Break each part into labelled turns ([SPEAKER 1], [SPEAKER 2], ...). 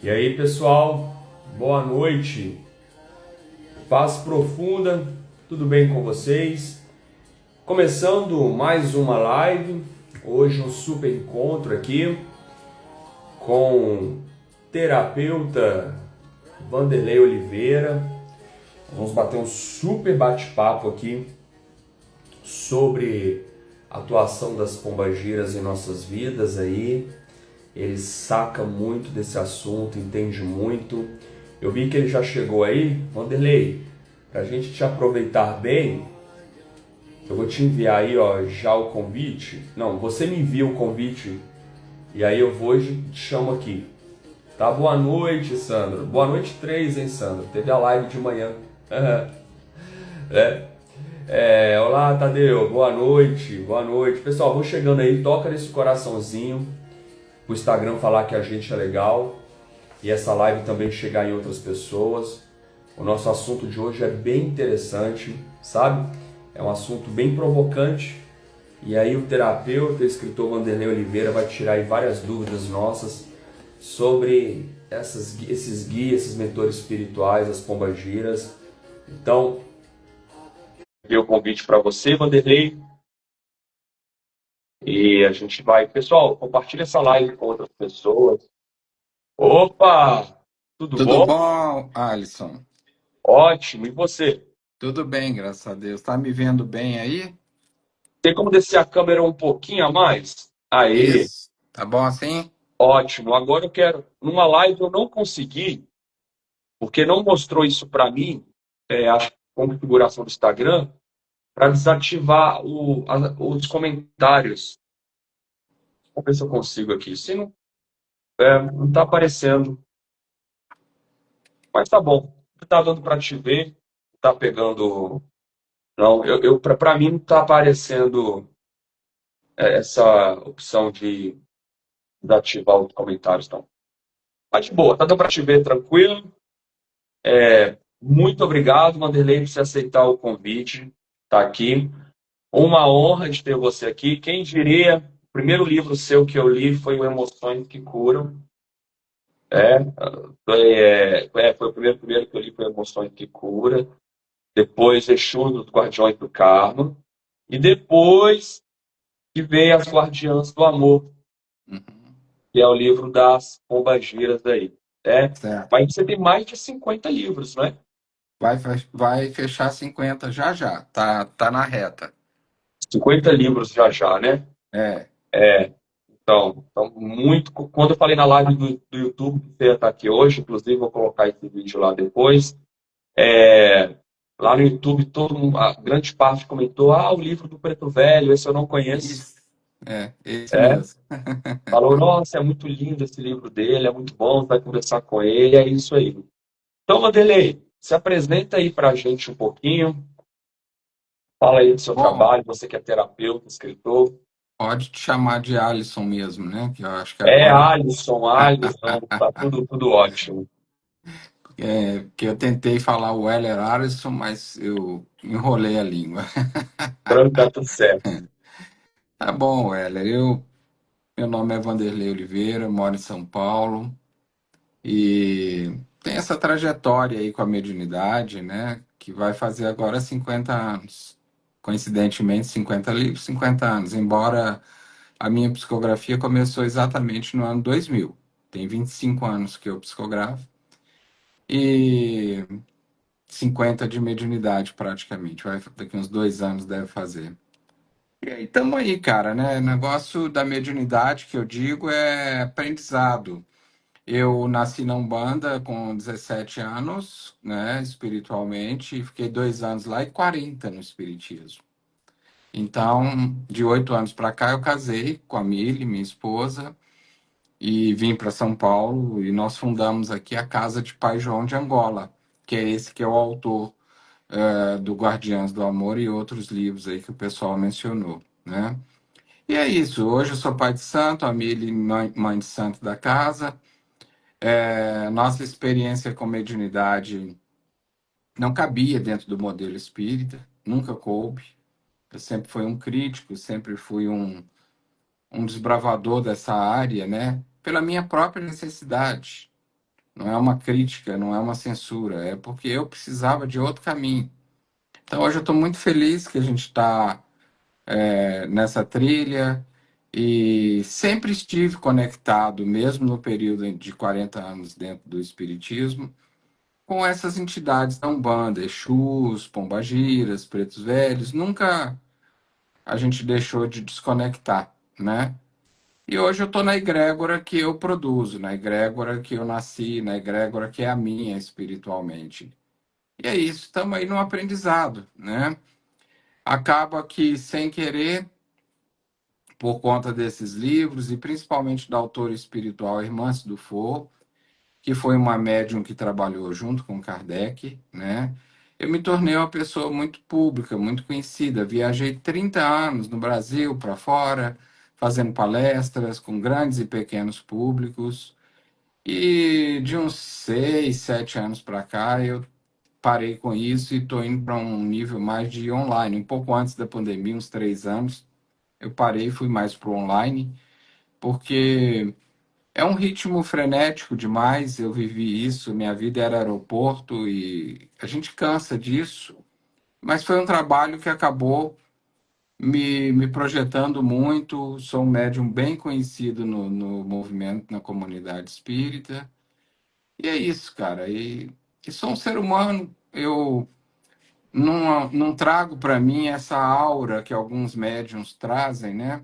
[SPEAKER 1] E aí, pessoal, boa noite, paz profunda, tudo bem com vocês? Começando mais uma live, hoje um super encontro aqui com terapeuta Vanderlei Oliveira. Vamos bater um super bate-papo aqui sobre a atuação das pombagiras em nossas vidas aí. Ele saca muito desse assunto, entende muito. Eu vi que ele já chegou aí. Vanderlei, para a gente te aproveitar bem, eu vou te enviar aí ó, já o convite. Não, você me envia o convite e aí eu vou e te chamo aqui. Tá? Boa noite, Sandro. Boa noite 3, hein, Sandro? Teve a live de manhã. Olá, Tadeu. Boa noite. Boa noite. Pessoal, vou chegando aí. Toca nesse coraçãozinho. O Instagram falar que a gente é legal. E essa live também chegar em outras pessoas. O nosso assunto de hoje é bem interessante, sabe? É um assunto bem provocante. E aí o terapeuta, o escritor Vanderlei Oliveira vai tirar aí várias dúvidas nossas sobre esses guias, esses mentores espirituais, as pombagiras. Então, enviei o convite para você, Vanderlei. E a gente vai... Pessoal, compartilha essa live com outras pessoas. Opa! Tudo
[SPEAKER 2] Tudo
[SPEAKER 1] bom?
[SPEAKER 2] bom, Alisson?
[SPEAKER 1] Ótimo. E você?
[SPEAKER 2] Tudo bem, graças a Deus. Tá me vendo bem aí?
[SPEAKER 1] Tem como descer a câmera um pouquinho a mais? Aê,
[SPEAKER 2] Isso. Tá bom assim?
[SPEAKER 1] ótimo. Agora eu quero. Numa live eu não consegui, porque não mostrou isso para mim, a configuração do Instagram, para desativar os comentários. Vamos ver se eu consigo aqui. Se não, não está aparecendo, mas tá bom. Tá dando para te ver, tá pegando. Não, para mim não está aparecendo essa opção de desativar os comentários, não. Mas de boa, tá dando para te ver tranquilo. Muito obrigado, Vanderlei, por você aceitar o convite. Tá aqui. Uma honra de ter você aqui. Quem diria, o primeiro livro seu que eu li foi o Emoções que Curam. É, foi o primeiro que eu li foi Emoções que Cura. Depois Exu dos Guardiões do Karma. E depois que veio As Guardiãs do Amor,
[SPEAKER 2] Uhum.
[SPEAKER 1] que é o livro das pombagiras aí. É,
[SPEAKER 2] Certo.
[SPEAKER 1] mas você tem mais de 50 livros, não é?
[SPEAKER 2] Vai fechar 50 já já. Tá na reta.
[SPEAKER 1] 50 livros já já, né?
[SPEAKER 2] É.
[SPEAKER 1] Então, muito. Quando eu falei na live do YouTube, que você ia estar aqui hoje, inclusive vou colocar esse vídeo lá depois. Lá no YouTube, a grande parte comentou: o livro do Preto Velho, esse eu não conheço.
[SPEAKER 2] Isso. É, esse
[SPEAKER 1] É,
[SPEAKER 2] mesmo.
[SPEAKER 1] falou: nossa, é muito lindo esse livro dele, é muito bom, você vai conversar com ele, é isso aí. Então, Vanderlei, se apresenta aí para a gente um pouquinho, fala aí do seu
[SPEAKER 2] Bom,
[SPEAKER 1] trabalho, você que é terapeuta, escritor.
[SPEAKER 2] pode te chamar de Alisson mesmo, né? Que eu acho que agora
[SPEAKER 1] Alisson, tá tudo ótimo.
[SPEAKER 2] que eu tentei falar o Weller Alisson, mas eu enrolei a língua.
[SPEAKER 1] Pra mim tá tudo certo.
[SPEAKER 2] Tá bom, Weller. Meu nome é Vanderlei Oliveira, moro em São Paulo. E tem essa trajetória aí com a mediunidade, né? Que vai fazer agora 50 anos. Coincidentemente, 50 livros, 50 anos. Embora a minha psicografia começou exatamente no ano 2000. Tem 25 anos que eu psicografo. E 50 de mediunidade, praticamente. Daqui uns 2 anos deve fazer. E aí, tamo aí, cara, né? O negócio da mediunidade que eu digo é aprendizado. Eu nasci na Umbanda com 17 anos, né, espiritualmente, e fiquei 2 anos lá e 40 no espiritismo. Então, de 8 anos para cá, eu casei com a Mili, minha esposa, e vim para São Paulo e nós fundamos aqui a Casa de Pai João de Angola, que é esse que é o autor do Guardiãs do Amor e outros livros aí que o pessoal mencionou, né? E é isso. Hoje eu sou pai de santo, a Mili, mãe de santo da casa. Nossa experiência com mediunidade não cabia dentro do modelo espírita, nunca coube. Eu sempre fui um crítico, sempre fui um desbravador dessa área, né? Pela minha própria necessidade. Não é uma crítica, não é uma censura, é porque eu precisava de outro caminho. Então hoje eu estou muito feliz que a gente está nessa trilha e sempre estive conectado, mesmo no período de 40 anos dentro do Espiritismo, com essas entidades da Umbanda, Exus, Pombagiras, Pretos Velhos. Nunca a gente deixou de desconectar, né? E hoje eu estou na egrégora que eu produzo, na egrégora que eu nasci, na egrégora que é a minha espiritualmente. E é isso, estamos aí no aprendizado, né? Acaba que, sem querer, por conta desses livros, e principalmente da autora espiritual Irmã Dufour, que foi uma médium que trabalhou junto com Kardec, né? Eu me tornei uma pessoa muito pública, muito conhecida. Viajei 30 anos no Brasil, para fora, fazendo palestras com grandes e pequenos públicos. E de uns 6, 7 anos para cá, eu parei com isso e estou indo para um nível mais de online. Um pouco antes da pandemia, uns 3 anos, eu parei e fui mais para o online, porque é um ritmo frenético demais. Eu vivi isso, minha vida era aeroporto e a gente cansa disso. Mas foi um trabalho que acabou me projetando muito. Sou um médium bem conhecido no movimento, na comunidade espírita. E é isso, cara. E sou um ser humano. Eu não trago para mim essa aura que alguns médiums trazem, né?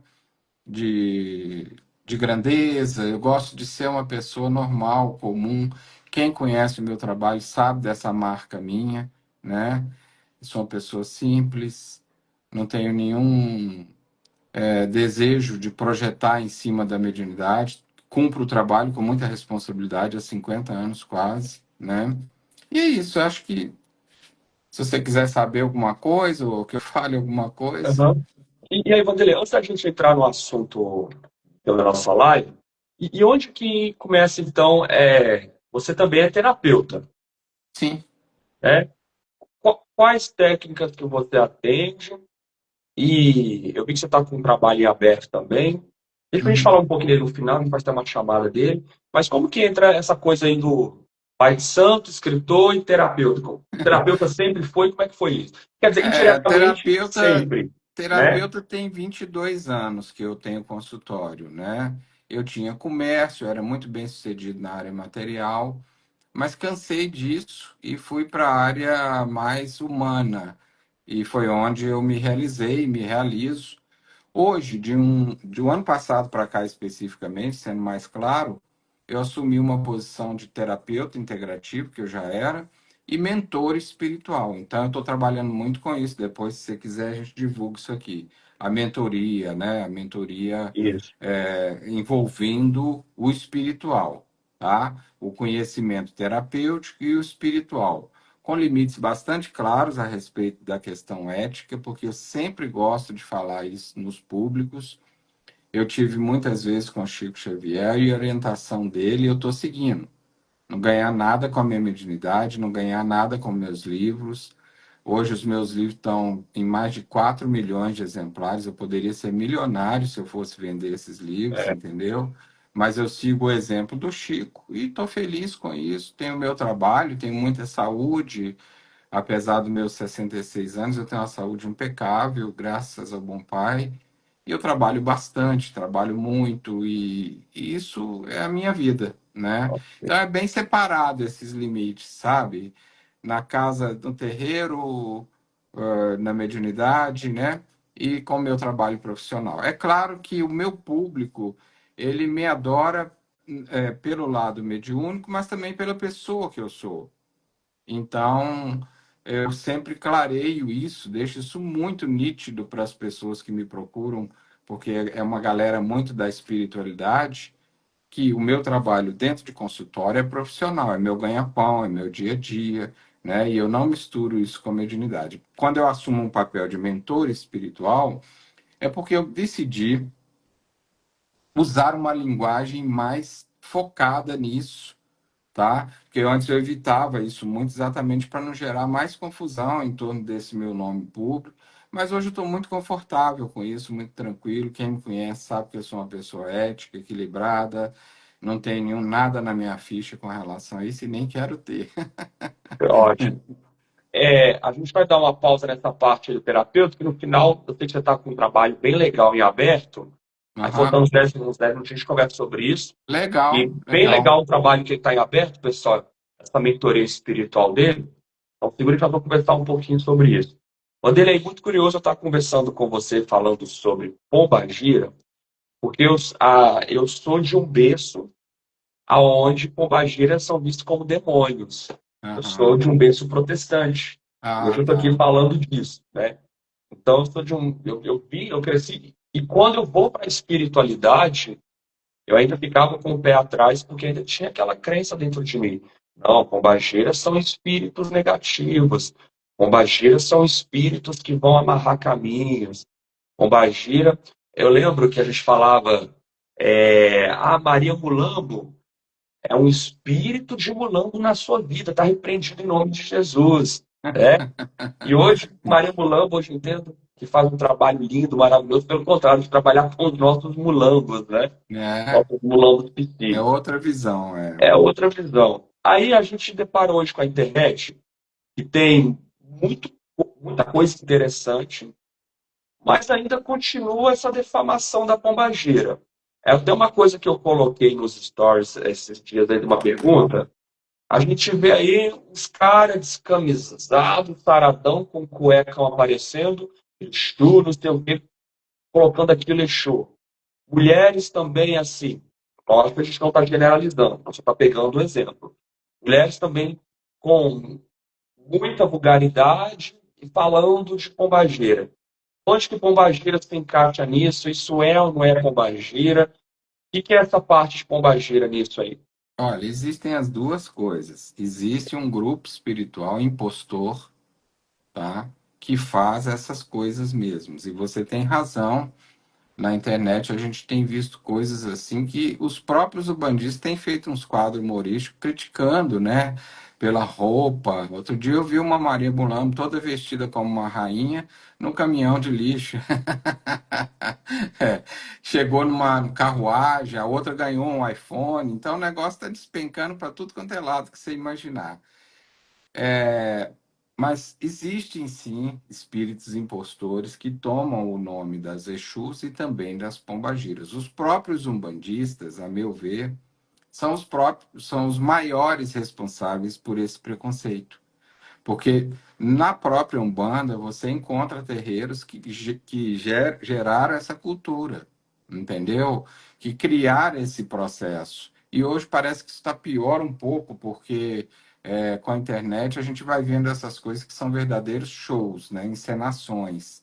[SPEAKER 2] De, de grandeza. Eu gosto de ser uma pessoa normal, comum. Quem conhece o meu trabalho sabe dessa marca minha, né? Eu sou uma pessoa simples, não tenho nenhum desejo de projetar em cima da mediunidade. Cumpro o trabalho com muita responsabilidade há 50 anos quase, né? E é isso, eu acho que se você quiser saber alguma coisa ou que eu fale alguma coisa.
[SPEAKER 1] Aham. E aí, Vanderlei, antes da gente entrar no assunto da nossa live, e onde que começa, então, você também é terapeuta,
[SPEAKER 2] Sim.
[SPEAKER 1] né? Quais técnicas que você atende? E eu vi que você está com um trabalho em aberto também. Deixa a gente
[SPEAKER 2] Uhum.
[SPEAKER 1] falar um pouquinho dele no final, a gente vai ter uma chamada dele. Mas como que entra essa coisa aí do pai de santo, escritor e terapeuta? O terapeuta sempre foi, como é que foi isso? Quer dizer, indiretamente,
[SPEAKER 2] Terapeuta,
[SPEAKER 1] sempre, né?
[SPEAKER 2] terapeuta tem 22 anos que eu tenho consultório, né? Eu tinha comércio, era muito bem sucedido na área material, mas cansei disso e fui para a área mais humana. E foi onde eu me realizei, me realizo. Hoje, de um ano passado para cá especificamente, sendo mais claro, eu assumi uma posição de terapeuta integrativo, que eu já era, e mentor espiritual. Então, eu estou trabalhando muito com isso. Depois, se você quiser, a gente divulga isso aqui. A mentoria, né? A mentoria
[SPEAKER 1] Isso.
[SPEAKER 2] envolvendo o espiritual, tá? O conhecimento terapêutico e o espiritual, com limites bastante claros a respeito da questão ética, porque eu sempre gosto de falar isso nos públicos. Eu tive muitas vezes com o Chico Xavier e a orientação dele eu estou seguindo. Não ganhar nada com a minha mediunidade, não ganhar nada com meus livros. Hoje os meus livros estão em mais de 4 milhões de exemplares. Eu poderia ser milionário se eu fosse vender esses livros,
[SPEAKER 1] É,
[SPEAKER 2] entendeu? Mas eu sigo o exemplo do Chico e estou feliz com isso. Tenho o meu trabalho, tenho muita saúde. Apesar dos meus 66 anos, eu tenho uma saúde impecável, graças ao bom Pai. E eu trabalho bastante, trabalho muito, e isso é a minha vida, né? Então é bem separado esses limites, sabe? Na casa, no terreiro, na mediunidade, né? E com o meu trabalho profissional. É claro que o meu público, ele me adora, pelo lado mediúnico, mas também pela pessoa que eu sou. Então, eu sempre clareio isso, deixo isso muito nítido para as pessoas que me procuram, porque é uma galera muito da espiritualidade, que o meu trabalho dentro de consultório é profissional, é meu ganha-pão, é meu dia a dia, né? E eu não misturo isso com a mediunidade. Quando eu assumo um papel de mentor espiritual, é porque eu decidi usar uma linguagem mais focada nisso, tá? Porque antes eu evitava isso muito exatamente para não gerar mais confusão em torno desse meu nome público, mas hoje eu estou muito confortável com isso, muito tranquilo. Quem me conhece sabe que eu sou uma pessoa ética, equilibrada, Não tenho nada na minha ficha com relação a isso e nem quero ter.
[SPEAKER 1] Ótimo. A gente vai dar uma pausa nessa parte do terapêutico, e no final, eu sei que você está com um trabalho bem legal em aberto. Aí,
[SPEAKER 2] Aham.
[SPEAKER 1] faltando uns 10 minutos, a gente conversa sobre isso. E
[SPEAKER 2] Legal,
[SPEAKER 1] bem
[SPEAKER 2] legal.
[SPEAKER 1] legal o trabalho que ele está em aberto, pessoal, essa mentoria espiritual dele. Então, segura que eu vou conversar um pouquinho sobre isso. Vanderlei, muito curioso eu estar conversando com você, falando sobre pombagira, porque eu sou de um berço aonde pombagiras são vistos como demônios. Eu sou
[SPEAKER 2] Aham.
[SPEAKER 1] de um berço protestante. E hoje
[SPEAKER 2] Ah,
[SPEAKER 1] eu estou aqui
[SPEAKER 2] tá.
[SPEAKER 1] falando disso, né? Então, eu sou de um. Eu cresci. E quando eu vou para a espiritualidade, eu ainda ficava com o pé atrás, porque ainda tinha aquela crença dentro de mim. Não, pombageiras são espíritos negativos. Pombageiras são espíritos que vão amarrar caminhos. Pombagira, eu lembro que a gente falava, Maria Mulambo é um espírito de Mulambo na sua vida, está repreendido em nome de Jesus. Né? E hoje, Maria Mulambo, hoje eu entendo que faz um trabalho lindo, maravilhoso, pelo contrário, de trabalhar com os nossos mulambos, né?
[SPEAKER 2] É,
[SPEAKER 1] Nossos mulambos
[SPEAKER 2] é
[SPEAKER 1] psíquicos.
[SPEAKER 2] outra visão, é.
[SPEAKER 1] É outra visão. Aí a gente deparou hoje com a internet, que tem muita coisa interessante, mas ainda continua essa defamação da pombagira. É até uma coisa que eu coloquei nos stories esses dias aí de uma pergunta. A gente vê aí os caras descamisados, saradão, com cuecão aparecendo, Exu, não sei o quê, colocando aquilo Exu. Mulheres também assim. Lógico que a gente não está generalizando, a gente está pegando o exemplo. Mulheres também com muita vulgaridade e falando de pombageira. Onde que pombagira se encaixa nisso? Isso é ou não é pombagira? O que é essa parte de pombagira nisso aí?
[SPEAKER 2] Olha, existem as duas coisas. Existe um grupo espiritual impostor, tá? Que faz essas coisas mesmos. E você tem razão. Na internet a gente tem visto coisas assim que os próprios ubandistas têm feito uns quadros humorísticos criticando, né? Pela roupa. Outro dia eu vi uma Maria Mulambo toda vestida como uma rainha num caminhão de lixo. É, chegou numa carruagem, a outra ganhou um iPhone. Então o negócio está despencando para tudo quanto é lado que você imaginar. É, mas existem sim espíritos impostores que tomam o nome das Exus e também das pombagiras. Os próprios umbandistas, a meu ver, são os maiores responsáveis por esse preconceito. Porque na própria Umbanda você encontra terreiros que geraram essa cultura, entendeu? Que criaram esse processo. E hoje parece que isso está pior um pouco, porque com a internet a gente vai vendo essas coisas que são verdadeiros shows, né? Encenações.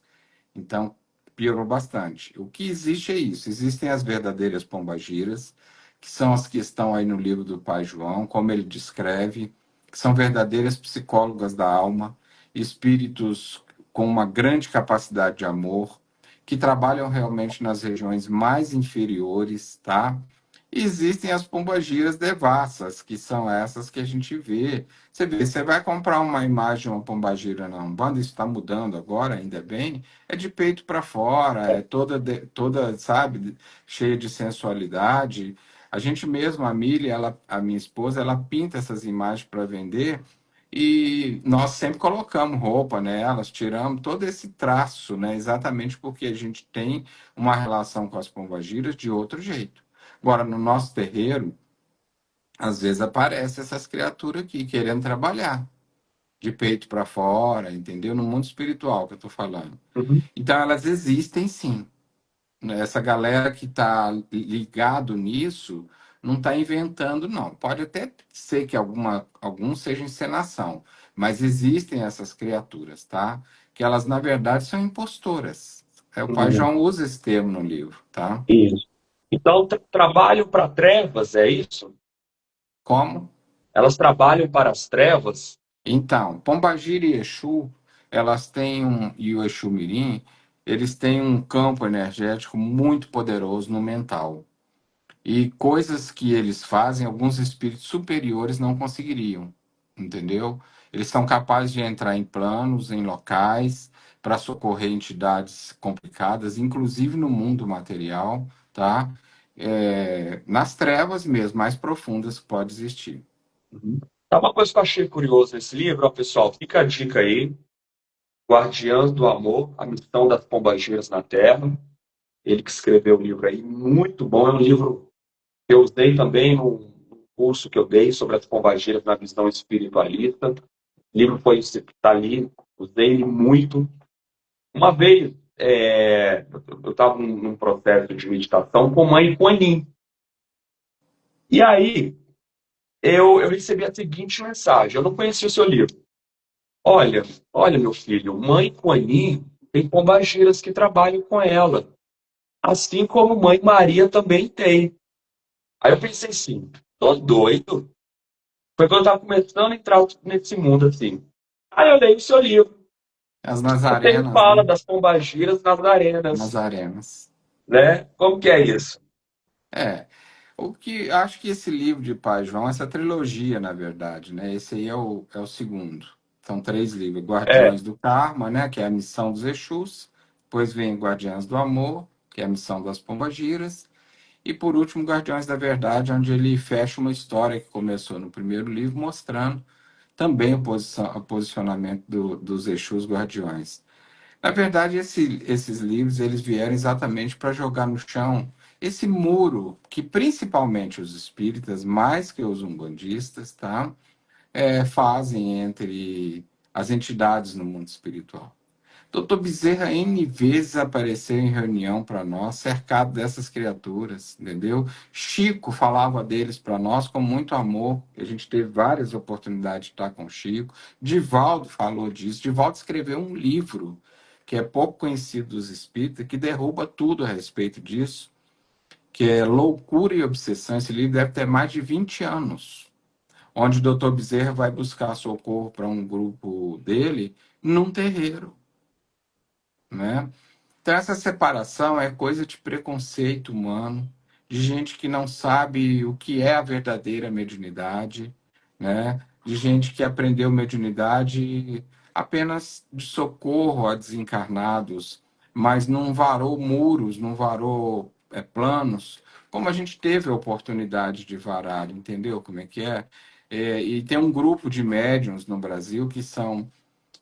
[SPEAKER 2] Então, piorou bastante. O que existe é isso. Existem as verdadeiras pombagiras, que são as que estão aí no livro do Pai João, como ele descreve, que são verdadeiras psicólogas da alma, espíritos com uma grande capacidade de amor, que trabalham realmente nas regiões mais inferiores, tá? E existem as pombagiras devassas, que são essas que a gente vê. Você vai comprar uma imagem, uma pombagira na Umbanda, isso está mudando agora, ainda bem, é de peito para fora, é toda, sabe, cheia de sensualidade. A gente mesmo, a Mili, a minha esposa, ela pinta essas imagens para vender e nós sempre colocamos roupa nelas, tiramos todo esse traço, né? Exatamente porque a gente tem uma relação com as pombagiras de outro jeito. Agora, no nosso terreiro, às vezes aparecem essas criaturas aqui querendo trabalhar, de peito para fora, entendeu? No mundo espiritual que eu estou falando.
[SPEAKER 1] Uhum.
[SPEAKER 2] Então, elas existem sim. Essa galera que está ligado nisso não está inventando, não. Pode até ser que algum seja encenação, mas existem essas criaturas, tá? Que elas, na verdade, são impostoras. O Pai
[SPEAKER 1] Uhum.
[SPEAKER 2] João usa esse termo no livro, tá?
[SPEAKER 1] Isso. Então, trabalham para trevas, é isso?
[SPEAKER 2] Como?
[SPEAKER 1] Elas trabalham para as trevas?
[SPEAKER 2] Então, Pombagira e Exu, e o Exu Mirim, eles têm um campo energético muito poderoso no mental. E coisas que eles fazem, alguns espíritos superiores não conseguiriam, entendeu? Eles são capazes de entrar em planos, em locais, para socorrer entidades complicadas, inclusive no mundo material, tá? nas trevas mesmo, mais profundas que pode existir.
[SPEAKER 1] Uhum. Tá, uma coisa que eu achei curioso nesse livro, ó, pessoal, fica a dica aí, Guardiãs do Amor, a missão das Pombageiras na Terra. Ele que escreveu o livro aí, muito bom, é um livro que eu usei também no curso que eu dei sobre as pombageiras na visão espiritualista. O livro foi, está ali, usei ele muito. Uma vez, eu estava num processo de meditação com Mãe Kuan Yin. E aí, eu recebi a seguinte mensagem. Eu não conhecia o seu livro. Olha, olha, meu filho, Mãe Kuan Yin tem pombageiras que trabalham com ela. Assim como Mãe Maria também tem. Aí eu pensei assim, tô doido? Foi quando eu estava começando a entrar nesse mundo, assim. Aí eu leio o seu livro.
[SPEAKER 2] As
[SPEAKER 1] Você me
[SPEAKER 2] nazarenas,
[SPEAKER 1] fala
[SPEAKER 2] né?
[SPEAKER 1] das pombagiras nas arenas,
[SPEAKER 2] Nazarenas.
[SPEAKER 1] né? Como que é isso?
[SPEAKER 2] É. O que acho que esse livro de Pai João, essa trilogia, na verdade, né? Esse aí é o segundo. São três livros:
[SPEAKER 1] É,
[SPEAKER 2] Guardiões do Karma, né? Que é a missão dos Exus. Depois vem Guardiães do Amor, que é a missão das Pombagiras. E por último, Guardiões da Verdade, onde ele fecha uma história que começou no primeiro livro, mostrando também o posicionamento dos Exus Guardiões. Na verdade, esses livros eles vieram exatamente para jogar no chão esse muro que principalmente os espíritas, mais que os umbandistas, tá, fazem entre as entidades no mundo espiritual. Doutor Bezerra N vezes apareceu em reunião para nós, cercado dessas criaturas, entendeu? Chico falava deles para nós com muito amor. A gente teve várias oportunidades de estar com o Chico. Divaldo falou disso. Divaldo escreveu um livro que é pouco conhecido dos espíritas, que derruba tudo a respeito disso, que é Loucura e Obsessão. Esse livro deve ter mais de 20 anos, onde o doutor Bezerra vai buscar socorro para um grupo dele num terreiro, né? Então, essa separação é coisa de preconceito humano, de gente que não sabe o que é a verdadeira mediunidade, né? De gente que aprendeu mediunidade apenas de socorro a desencarnados, mas não varou muros, não varou planos, como a gente teve a oportunidade de varar, entendeu como é que é? E tem um grupo de médiuns no Brasil que são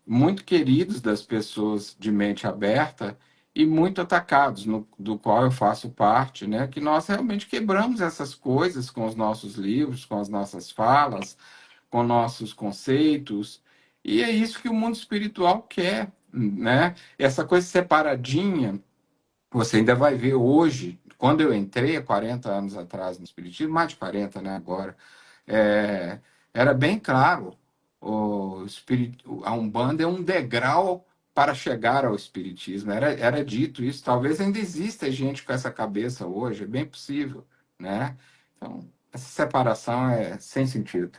[SPEAKER 2] muito queridos das pessoas de mente aberta e muito atacados, do qual eu faço parte, né? Que nós realmente quebramos essas coisas com os nossos livros, com as nossas falas, com nossos conceitos, e é isso que o mundo espiritual quer, né? Essa coisa separadinha, você ainda vai ver hoje, quando eu entrei há 40 anos atrás no Espiritismo, mais de 40, né, agora, é, era bem claro, a Umbanda é um degrau para chegar ao Espiritismo, era dito isso, talvez ainda exista gente com essa cabeça hoje, é bem possível, né? Então, essa separação é sem sentido.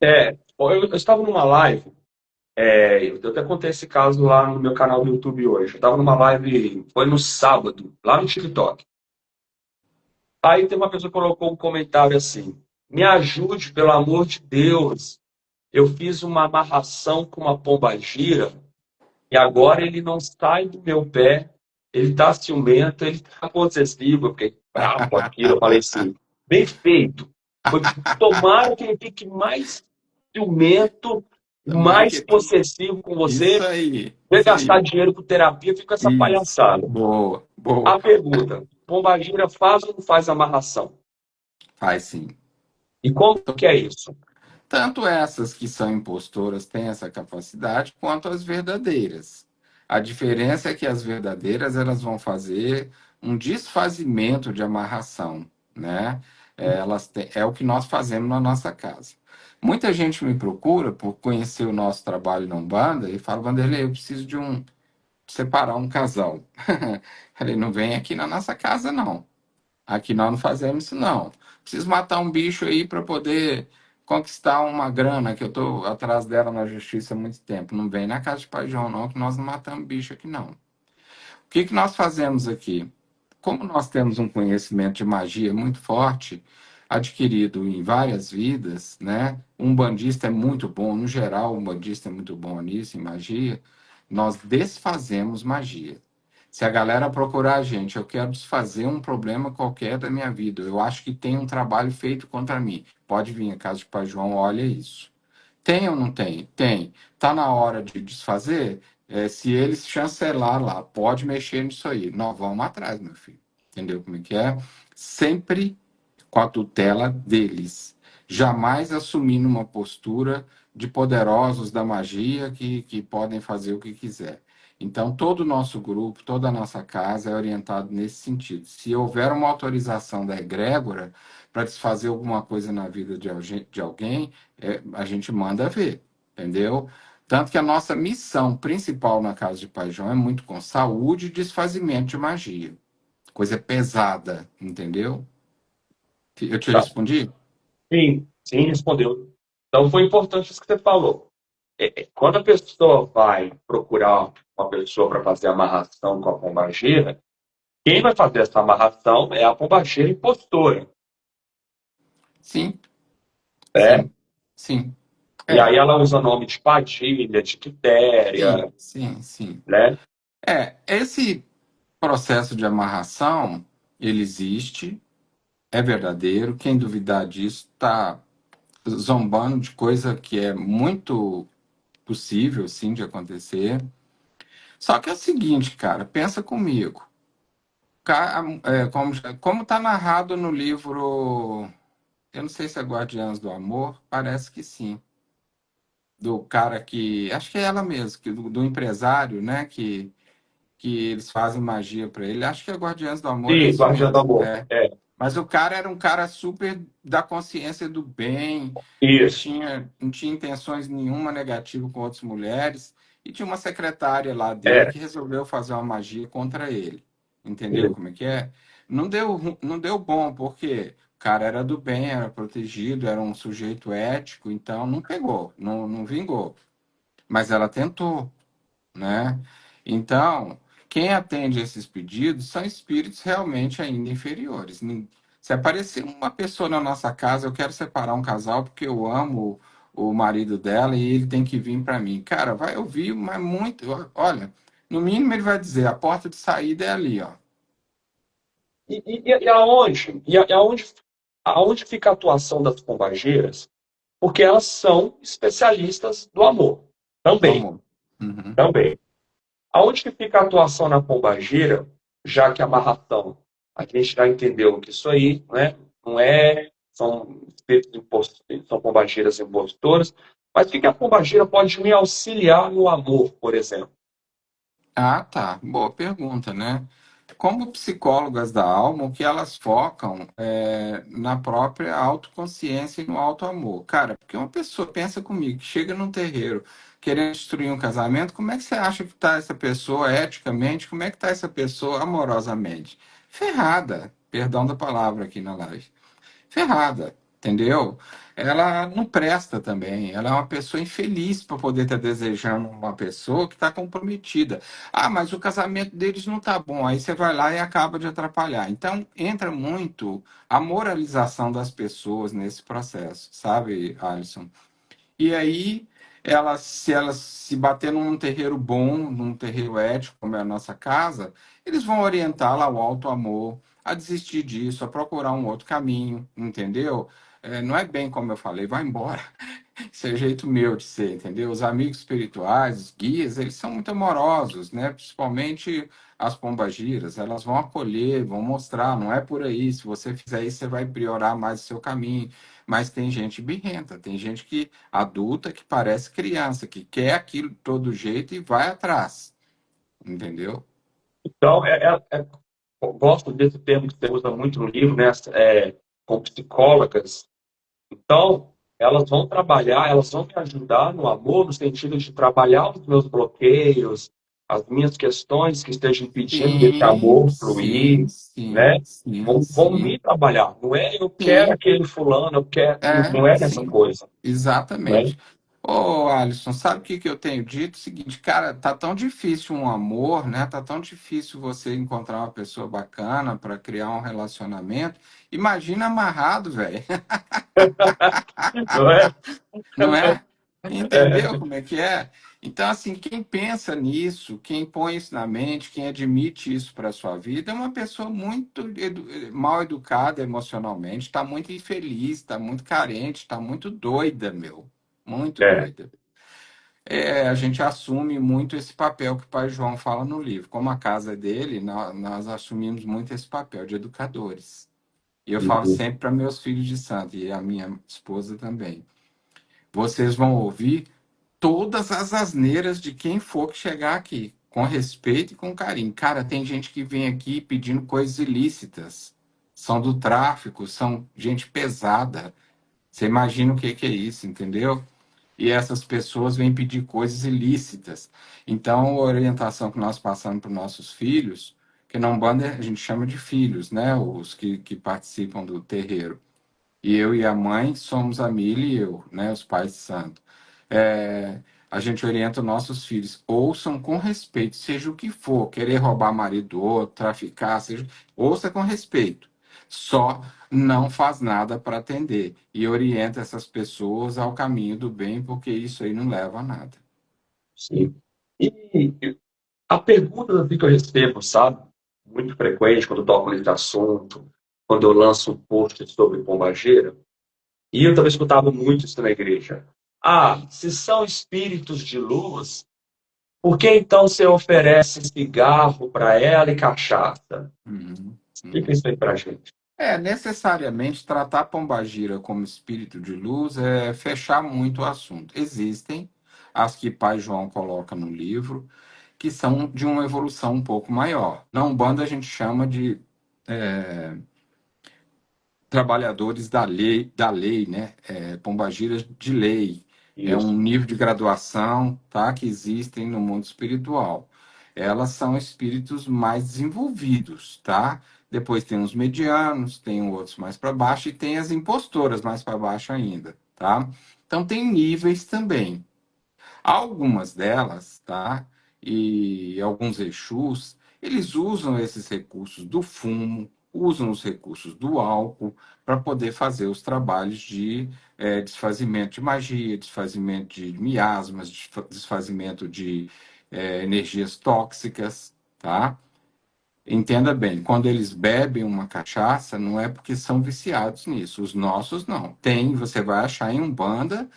[SPEAKER 1] eu estava numa live, eu até contei esse caso lá no meu canal do YouTube hoje. Eu estava numa live, foi no sábado, lá no TikTok. Aí tem uma pessoa que colocou um comentário assim: me ajude, pelo amor de Deus. Eu fiz uma amarração com uma pombagira e agora ele não sai do meu pé. Ele está ciumento, ele está possessivo. Eu fiquei bravo com aquilo. Eu falei assim: bem feito. Tomara que ele fique mais ciumento,
[SPEAKER 2] Tomara
[SPEAKER 1] mais
[SPEAKER 2] que...
[SPEAKER 1] possessivo com
[SPEAKER 2] Isso
[SPEAKER 1] você.
[SPEAKER 2] aí,
[SPEAKER 1] Vai
[SPEAKER 2] isso
[SPEAKER 1] gastar
[SPEAKER 2] aí,
[SPEAKER 1] dinheiro com terapia, fica com essa
[SPEAKER 2] isso.
[SPEAKER 1] palhaçada.
[SPEAKER 2] Boa, boa.
[SPEAKER 1] A pergunta: pombagira faz ou não faz amarração?
[SPEAKER 2] Faz sim.
[SPEAKER 1] E como que é isso?
[SPEAKER 2] Tanto essas que são impostoras têm essa capacidade, quanto as verdadeiras. A diferença é que as verdadeiras elas vão fazer um desfazimento de amarração, né? É o que nós fazemos na nossa casa. Muita gente me procura por conhecer o nosso trabalho na Umbanda e fala: Vanderlei, eu preciso separar um casal. Falei, não vem aqui na nossa casa, não. Aqui nós não fazemos isso, não. Preciso matar um bicho aí para poder conquistar uma grana, que eu estou atrás dela na justiça há muito tempo. Não vem na casa de Pai João, não, que nós não matamos bicho aqui, não. O que nós fazemos aqui? Como nós temos um conhecimento de magia muito forte, adquirido em várias vidas, né? Um bandista é muito bom, no geral, um bandista é muito bom nisso, em magia. Nós desfazemos magia. Se a galera procurar a gente, eu quero desfazer um problema qualquer da minha vida, eu acho que tem um trabalho feito contra mim. Pode vir a casa de Pai João, olha isso. Tem ou não tem? Tem. Tá na hora de desfazer? Se eles chancelar lá, pode mexer nisso aí. Nós vamos atrás, meu filho. Entendeu como é que é? Sempre com a tutela deles. Jamais assumindo uma postura de poderosos da magia que podem fazer o que quiser. Então, todo o nosso grupo, toda a nossa casa é orientado nesse sentido. Se houver uma autorização da egrégora para desfazer alguma coisa na vida de alguém, a gente manda ver, entendeu? Tanto que a nossa missão principal na Casa de Pai João é muito com saúde e desfazimento de magia. Coisa pesada, entendeu? Eu te
[SPEAKER 1] Tá.
[SPEAKER 2] respondi?
[SPEAKER 1] Sim, sim, respondeu. Então foi importante isso que você falou. Quando a pessoa vai procurar uma pessoa para fazer amarração com a pombagira, quem vai fazer essa amarração é a pombagira impostora,
[SPEAKER 2] Sim,
[SPEAKER 1] né?
[SPEAKER 2] sim, sim.
[SPEAKER 1] E
[SPEAKER 2] É,
[SPEAKER 1] aí ela usa nome de Padilha, de
[SPEAKER 2] sim,
[SPEAKER 1] Quitéria,
[SPEAKER 2] sim, sim.
[SPEAKER 1] né?
[SPEAKER 2] Esse processo de amarração, ele existe, é verdadeiro. Quem duvidar disso está zombando de coisa que é muito possível, sim, de acontecer. Só que é o seguinte, cara, pensa comigo. Como está narrado no livro, eu não sei se é Guardiãs do Amor, parece que sim. Do cara que, acho que é ela mesmo, do empresário, né, que eles fazem magia para ele. Acho que é Guardiãs do Amor, é
[SPEAKER 1] Sim,
[SPEAKER 2] isso
[SPEAKER 1] Guardiã do
[SPEAKER 2] mesmo.
[SPEAKER 1] Amor. É,
[SPEAKER 2] Mas o cara era um cara super da consciência do bem,
[SPEAKER 1] isso.
[SPEAKER 2] não tinha intenções nenhuma negativa com outras mulheres, e tinha uma secretária lá dele
[SPEAKER 1] É,
[SPEAKER 2] que resolveu fazer uma magia contra ele. Entendeu
[SPEAKER 1] isso.
[SPEAKER 2] como é que é? Não deu bom, porque o cara era do bem, era protegido, era um sujeito ético, então não pegou, não vingou. Mas ela tentou, né? Então, quem atende esses pedidos são espíritos realmente ainda inferiores. Se aparecer uma pessoa na nossa casa, eu quero separar um casal porque eu amo o marido dela e ele tem que vir para mim. Cara, vai ouvir, mas muito. Olha, no mínimo ele vai dizer: a porta de saída é ali, ó.
[SPEAKER 1] E aonde? Aonde fica a atuação das pombageiras? Porque elas são especialistas do amor.
[SPEAKER 2] Do
[SPEAKER 1] Também,
[SPEAKER 2] amor. Uhum.
[SPEAKER 1] também. Aonde que fica a atuação na pombagira, já que a amarração, a gente já entendeu que isso aí, né, não é, são espíritos são pombageiras impostoras, mas o que que a pombagira pode me auxiliar no amor, por exemplo?
[SPEAKER 2] Ah, tá. Boa pergunta, né? Como psicólogas da alma, o que elas focam é na própria autoconsciência e no auto-amor. Cara, porque uma pessoa, pensa comigo, que chega num terreiro querendo destruir um casamento, como é que você acha que está essa pessoa eticamente? Como é que está essa pessoa amorosamente? Ferrada, perdão da palavra aqui na live, ferrada, entendeu? Ela não presta também. Ela é uma pessoa infeliz para poder estar desejando uma pessoa que está comprometida. Ah, mas o casamento deles não tá bom. Aí você vai lá e acaba de atrapalhar. Então entra muito a moralização das pessoas nesse processo, sabe, Alisson? E aí, se elas se bater num terreiro bom, num terreiro ético, como é a nossa casa, eles vão orientá-la ao alto amor, a desistir disso, a procurar um outro caminho, entendeu? Não é bem como eu falei, vai embora. Isso é jeito meu de ser, entendeu? Os amigos espirituais, os guias, eles são muito amorosos, né? Principalmente as pombagiras, elas vão acolher, vão mostrar, não é por aí. Se você fizer isso, você vai priorar mais o seu caminho. Mas tem gente birrenta, tem gente que adulta que parece criança, que quer aquilo de todo jeito e vai atrás, entendeu?
[SPEAKER 1] Então, eu gosto desse termo que você usa muito no livro, né, com psicólogas. Então, elas vão trabalhar, elas vão me ajudar no amor, no sentido de trabalhar os meus bloqueios, as minhas questões que estejam impedindo desse
[SPEAKER 2] Sim,
[SPEAKER 1] amor
[SPEAKER 2] sim,
[SPEAKER 1] fluir,
[SPEAKER 2] sim,
[SPEAKER 1] né?
[SPEAKER 2] sim,
[SPEAKER 1] Vão me
[SPEAKER 2] sim,
[SPEAKER 1] trabalhar. Não é eu quero
[SPEAKER 2] sim.
[SPEAKER 1] aquele fulano, eu quero. Não é nessa
[SPEAKER 2] Sim,
[SPEAKER 1] coisa, né?
[SPEAKER 2] exatamente. Ô, Alisson, sabe o que que eu tenho dito? O seguinte, cara, tá tão difícil um amor, né? Tá tão difícil você encontrar uma pessoa bacana para criar um relacionamento. Imagina amarrado, velho.
[SPEAKER 1] Não é?
[SPEAKER 2] Não é? Entendeu como é que é? Então, assim, quem pensa nisso, quem põe isso na mente, quem admite isso para a sua vida, é uma pessoa muito mal educada emocionalmente, está muito infeliz, está muito carente, está muito doida, meu. Muito
[SPEAKER 1] É.
[SPEAKER 2] doida. A gente assume muito esse papel que o pai João fala no livro. Como a casa é dele, nós assumimos muito esse papel de educadores. E eu falo
[SPEAKER 1] Uhum.
[SPEAKER 2] sempre para meus filhos de santo, e a minha esposa também. Vocês vão ouvir todas as asneiras de quem for que chegar aqui, com respeito e com carinho. Cara, tem gente que vem aqui pedindo coisas ilícitas. São do tráfico, são gente pesada. Você imagina o que que é isso, entendeu? E essas pessoas vêm pedir coisas ilícitas. Então, a orientação que nós passamos para os nossos filhos, que não banda a gente chama de filhos, né? Os que participam do terreiro. E eu e a mãe somos a Mili e eu, né? Os pais de santo. É, a gente orienta os nossos filhos, ouçam com respeito, seja o que for, querer roubar marido do outro, traficar, seja, ouça com respeito. Só não faz nada para atender e orienta essas pessoas ao caminho do bem, porque isso aí não leva a nada.
[SPEAKER 1] Sim. E a pergunta assim, que eu recebo, sabe? Muito frequente quando eu toco nesse assunto, quando eu lanço um post sobre pombageira, e eu também escutava muito isso na igreja. Ah, se são espíritos de luz, por que então você oferece cigarro para ela e cachaça?
[SPEAKER 2] Uhum,
[SPEAKER 1] Explica
[SPEAKER 2] uhum.
[SPEAKER 1] isso aí pra gente.
[SPEAKER 2] Necessariamente tratar Pombagira como espírito de luz é fechar muito o assunto. Existem as que Pai João coloca no livro, que são de uma evolução um pouco maior. Na Umbanda a gente chama de trabalhadores da lei, né? Pombagiras de lei. É um
[SPEAKER 1] Isso.
[SPEAKER 2] nível de graduação, tá? Que existem no mundo espiritual. Elas são espíritos mais desenvolvidos, tá? Depois tem os medianos, tem outros mais para baixo e tem as impostoras mais para baixo ainda, tá? Então tem níveis também. Algumas delas, tá? E alguns Exus, eles usam esses recursos do fumo, usam os recursos do álcool para poder fazer os trabalhos de desfazimento de magia, desfazimento de miasmas, desfazimento de energias tóxicas, tá? Entenda bem, quando eles bebem uma cachaça, não é porque são viciados nisso. Os nossos não. Tem, você vai achar em Umbanda,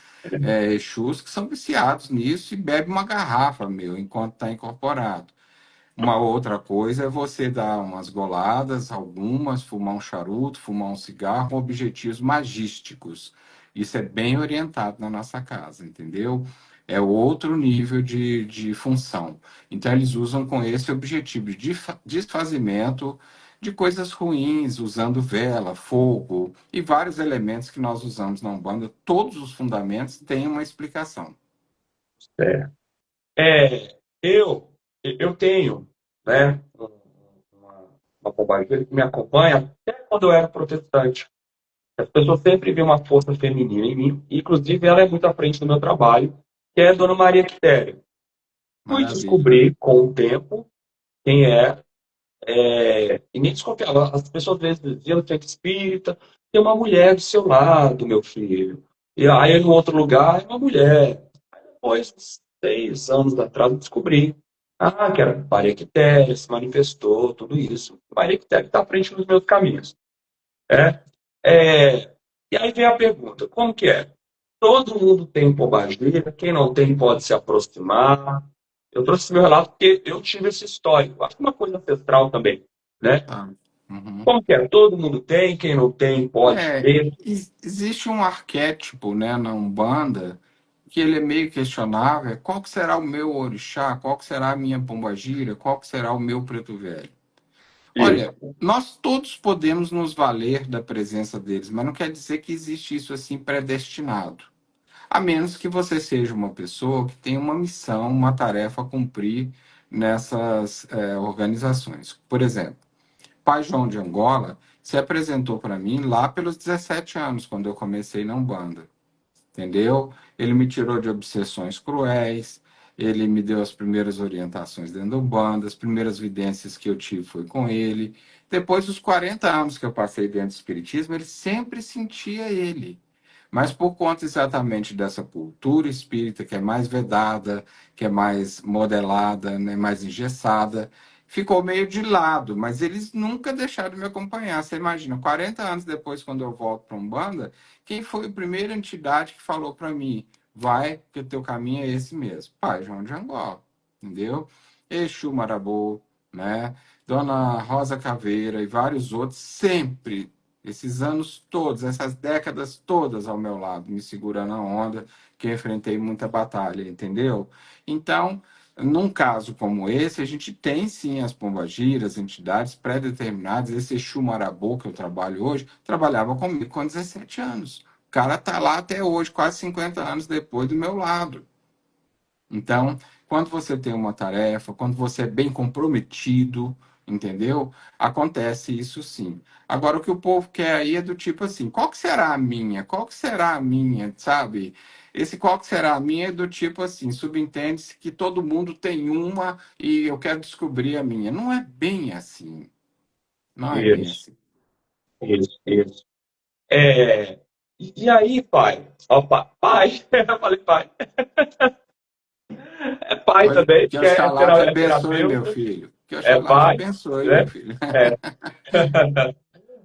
[SPEAKER 2] Exus que são viciados nisso e bebe uma garrafa, meu, enquanto está incorporado. Uma outra coisa é você dar umas goladas, algumas, fumar um charuto, fumar um cigarro, com objetivos magísticos. Isso é bem orientado na nossa casa, entendeu? É outro nível de função. Então, eles usam com esse objetivo de desfazimento de coisas ruins, usando vela, fogo e vários elementos que nós usamos na Umbanda. Todos os fundamentos têm uma explicação.
[SPEAKER 1] É. Eu tenho, né, uma pombageira que me acompanha até quando eu era protestante. As pessoas sempre veem uma força feminina em mim, e, inclusive ela é muito à frente do meu trabalho, que é a Dona Maria Quitéria. Fui
[SPEAKER 2] Maravilha.
[SPEAKER 1] descobrir com o tempo quem é, e nem desconfiava. As pessoas às vezes diziam que é espírita, tem uma mulher do seu lado, meu filho. E aí, no outro lugar, é uma mulher. Depois de 6 anos atrás, eu descobri. Ah, que era Maria Quitéria, se manifestou, tudo isso. Maria Quitéria está à frente dos meus caminhos. É? E aí vem a pergunta, como que é? Todo mundo tem pombagira, quem não tem pode se aproximar. Eu trouxe esse meu relato porque eu tive esse histórico. Acho que é uma coisa ancestral também, né?
[SPEAKER 2] Tá. Uhum.
[SPEAKER 1] Como que é? Todo mundo tem, quem não tem pode ter.
[SPEAKER 2] Existe um arquétipo, né, na Umbanda que ele é meio questionável. Qual que será o meu orixá? Qual que será a minha pombagira? Qual que será o meu preto velho? Olha,
[SPEAKER 1] Isso.
[SPEAKER 2] nós todos podemos nos valer da presença deles, mas não quer dizer que existe isso assim predestinado. A menos que você seja uma pessoa que tem uma missão, uma tarefa a cumprir nessas organizações. Por exemplo, Pai João de Angola se apresentou para mim lá pelos 17 anos, quando eu comecei na Umbanda, entendeu? Ele me tirou de obsessões cruéis, ele me deu as primeiras orientações dentro da Umbanda, as primeiras vidências que eu tive foi com ele. Depois dos 40 anos que eu passei dentro do Espiritismo, ele sempre sentia ele. Mas por conta exatamente dessa cultura espírita que é mais vedada, que é mais modelada, né, mais engessada, ficou meio de lado, mas eles nunca deixaram de me acompanhar. Você imagina, 40 anos depois, quando eu volto para Umbanda, quem foi a primeira entidade que falou para mim, vai, que o teu caminho é esse mesmo? Pai João de Angola, entendeu? Exu Marabô, né? Dona Rosa Caveira e vários outros, sempre, esses anos todos, essas décadas todas ao meu lado, me segurando a onda, que eu enfrentei muita batalha, entendeu? Então, num caso como esse, a gente tem sim as pombagiras, entidades pré-determinadas. Esse Exu Marabô que eu trabalho hoje, trabalhava comigo com 17 anos. O cara tá lá até hoje, quase 50 anos depois do meu lado. Então, quando você tem uma tarefa, quando você é bem comprometido, entendeu? Acontece isso sim. Agora, o que o povo quer aí é do tipo assim, qual que será a minha? Qual que será a minha, sabe? Esse qual que será a minha é do tipo assim, subentende-se que todo mundo tem uma e eu quero descobrir a minha. Não é bem assim. Não é bem
[SPEAKER 1] Isso,
[SPEAKER 2] assim.
[SPEAKER 1] isso. E aí, pai? Ó, pai, eu falei pai. É pai
[SPEAKER 2] Oi,
[SPEAKER 1] também,
[SPEAKER 2] que
[SPEAKER 1] que é,
[SPEAKER 2] Oxalá te
[SPEAKER 1] é
[SPEAKER 2] abençoe, meu
[SPEAKER 1] terapeuta,
[SPEAKER 2] filho. Que
[SPEAKER 1] é
[SPEAKER 2] Oxalá te
[SPEAKER 1] pai,
[SPEAKER 2] abençoe, meu
[SPEAKER 1] né?
[SPEAKER 2] filho.
[SPEAKER 1] É.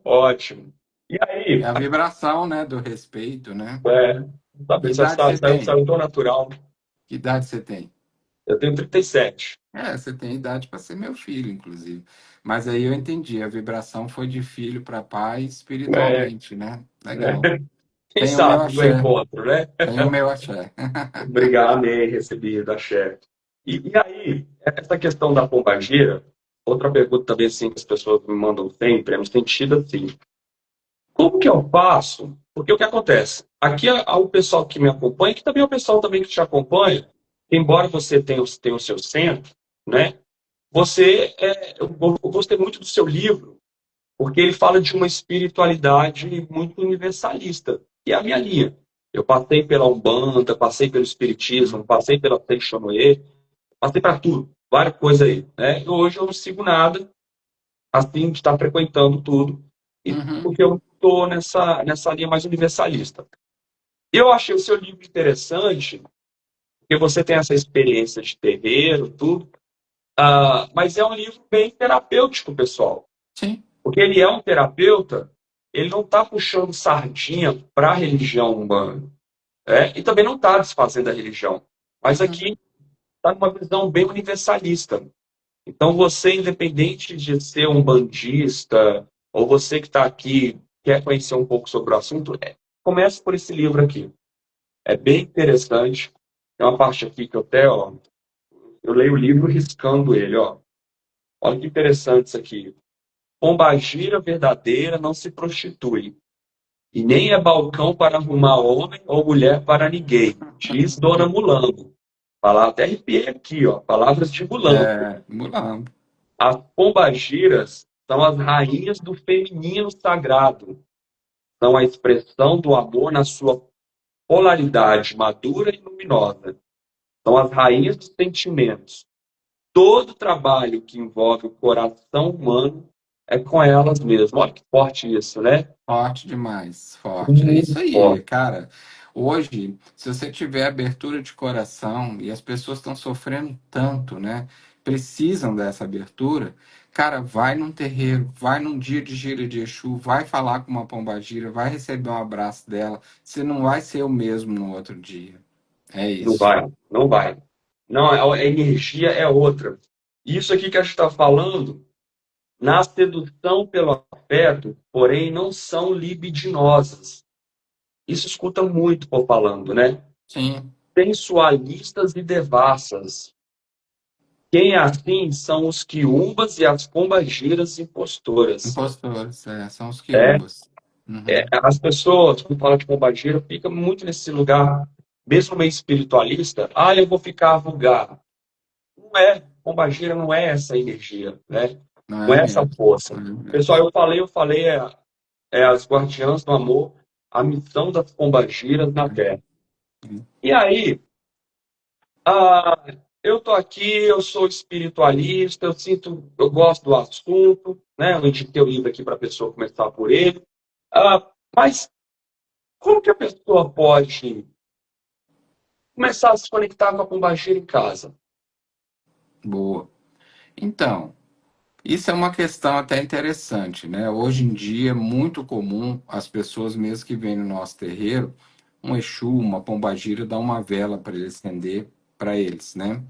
[SPEAKER 1] Ótimo. E
[SPEAKER 2] É
[SPEAKER 1] aí,
[SPEAKER 2] a vibração, né, do respeito, né?
[SPEAKER 1] sabe,
[SPEAKER 2] Que
[SPEAKER 1] você
[SPEAKER 2] idade você
[SPEAKER 1] saiu,
[SPEAKER 2] tem?
[SPEAKER 1] saiu tão natural.
[SPEAKER 2] Que idade você tem?
[SPEAKER 1] Eu tenho 37.
[SPEAKER 2] É, você tem idade para ser meu filho, inclusive. Mas aí eu entendi, a vibração foi de filho para pai
[SPEAKER 1] É,
[SPEAKER 2] espiritualmente, né?
[SPEAKER 1] né?
[SPEAKER 2] Legal.
[SPEAKER 1] Quem
[SPEAKER 2] Tem o meu
[SPEAKER 1] sabe do
[SPEAKER 2] axé,
[SPEAKER 1] encontro, né?
[SPEAKER 2] tem o meu axé.
[SPEAKER 1] Obrigado, amém, recebi da chefe. E aí, essa questão da pombagira, outra pergunta também assim, que as pessoas me mandam sempre, é no sentido assim, como que eu faço? Porque o que acontece? Aqui há o pessoal que me acompanha, que também é o pessoal também que te acompanha, embora você tenha o seu centro, né? Eu gostei muito do seu livro, porque ele fala de uma espiritualidade muito universalista, que é a minha linha. Eu passei pela Umbanda, passei pelo Espiritismo, passei pela Teixonoye, passei para tudo, várias coisas aí. Né? E hoje eu não sigo nada, assim, de estar frequentando tudo, e
[SPEAKER 2] Uhum,
[SPEAKER 1] porque eu estou nessa linha mais universalista. Eu achei o seu livro interessante, porque você tem essa experiência de terreiro, tudo, mas é um livro bem terapêutico, pessoal.
[SPEAKER 2] sim.
[SPEAKER 1] Porque ele é um terapeuta, ele não está puxando sardinha para a religião humana. E também não está desfazendo a religião. Mas
[SPEAKER 2] Uhum,
[SPEAKER 1] aqui está numa visão bem universalista. Então, você, independente de ser um bandista, ou você que está aqui, quer conhecer um pouco sobre o assunto, comece por esse livro aqui. É bem interessante. Tem uma parte aqui que eu até, ó, eu leio o livro riscando ele, ó. Olha que interessante isso aqui. Pombagira verdadeira não se prostitui, e nem é balcão para arrumar homem ou mulher para ninguém, diz Dona Mulambo. Falar, até arrepiei aqui, ó, palavras de Mulambo.
[SPEAKER 2] Mulambo.
[SPEAKER 1] As pombagiras são as rainhas do feminino sagrado, são a expressão do amor na sua polaridade madura e luminosa, são as rainhas dos sentimentos. Todo trabalho que envolve o coração humano é com elas mesmas. Olha que forte isso, né?
[SPEAKER 2] Forte demais, forte. É isso
[SPEAKER 1] Muito
[SPEAKER 2] aí,
[SPEAKER 1] forte.
[SPEAKER 2] cara. Hoje, se você tiver abertura de coração e as pessoas estão sofrendo tanto, né? Precisam dessa abertura, cara, vai num terreiro, vai num dia de gira de Exu, vai falar com uma pombagira, vai receber um abraço dela. Você não vai ser o mesmo no outro dia. É
[SPEAKER 1] Não
[SPEAKER 2] isso.
[SPEAKER 1] vai, não vai. Não, a energia é outra. Isso aqui que a gente está falando, na sedução pelo afeto, porém, não são libidinosas. Isso escuta muito por falando, né?
[SPEAKER 2] Sim,
[SPEAKER 1] Sensualistas e devassas. Quem é assim são os quiumbas e as pombagiras impostoras.
[SPEAKER 2] impostores, são os
[SPEAKER 1] É,
[SPEAKER 2] quiumbas. Uhum.
[SPEAKER 1] as pessoas que falam de pombagira ficam muito nesse lugar, mesmo meio espiritualista. Ah, eu vou ficar vulgar. Não é, pombagira não é essa energia, né?
[SPEAKER 2] Não
[SPEAKER 1] Não
[SPEAKER 2] é
[SPEAKER 1] é essa
[SPEAKER 2] mesmo.
[SPEAKER 1] força.
[SPEAKER 2] Não é
[SPEAKER 1] Pessoal,
[SPEAKER 2] mesmo.
[SPEAKER 1] eu falei, as guardiãs do amor, a missão das pombagiras na Terra. E aí, ah, eu tô aqui, eu sou espiritualista, eu gosto do assunto, né? Eu indiquei o livro aqui para a pessoa começar por ele. Mas como que a pessoa pode começar a se conectar com a pombagira em casa?
[SPEAKER 2] Boa. Então, isso é uma questão até interessante, né? Hoje em dia é muito comum as pessoas mesmo que vêm no nosso terreiro, um Exu, uma pombagira, dar uma vela para eles acender para eles, né?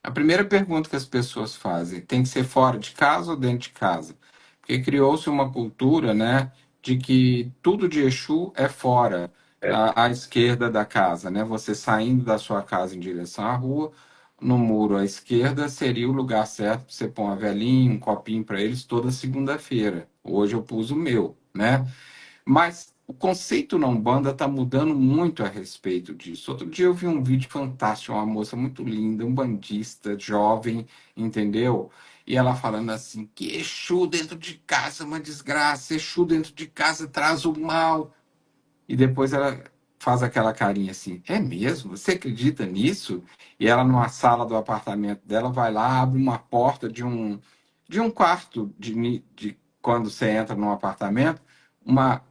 [SPEAKER 2] A primeira pergunta que as pessoas fazem, tem que ser fora de casa ou dentro de casa? Porque criou-se uma cultura, né, de que tudo de Exu é fora,
[SPEAKER 1] É,
[SPEAKER 2] à esquerda da casa, né? Você saindo da sua casa em direção à rua, no muro à esquerda seria o lugar certo para você pôr uma velhinha, um copinho para eles toda segunda-feira. Hoje eu pus o meu, né? Mas o conceito na Umbanda está mudando muito a respeito disso. Outro dia eu vi um vídeo fantástico, uma moça muito linda, umbandista, jovem, entendeu? E ela falando assim, que Exu dentro de casa é uma desgraça, Exu dentro de casa traz o mal. E depois ela faz aquela carinha assim, é mesmo? Você acredita nisso? E ela, numa sala do apartamento dela, vai lá, abre uma porta de um quarto de quando você entra num apartamento, uma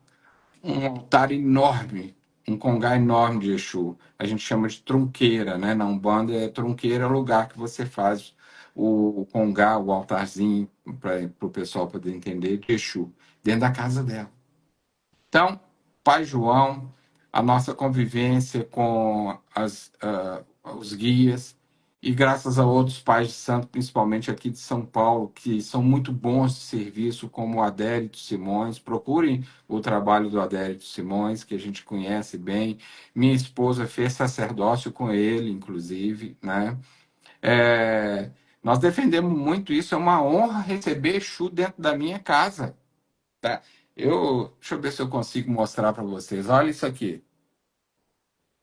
[SPEAKER 2] um altar enorme, um congá enorme de Exu. A gente chama de trunqueira, né? Na Umbanda, trunqueira é o lugar que você faz o congá, o altarzinho, para o pessoal poder entender, de Exu, dentro da casa dela. Então, Pai João, a nossa convivência com os guias, e graças a outros pais de santo, principalmente aqui de São Paulo, que são muito bons de serviço, como o Adérito Simões. Procurem o trabalho do Adérito Simões, que a gente conhece bem. Minha esposa fez sacerdócio com ele, inclusive, né? É, nós defendemos muito isso, é uma honra receber Exu dentro da minha casa. Tá? Deixa eu ver se eu consigo mostrar para vocês. Olha isso aqui.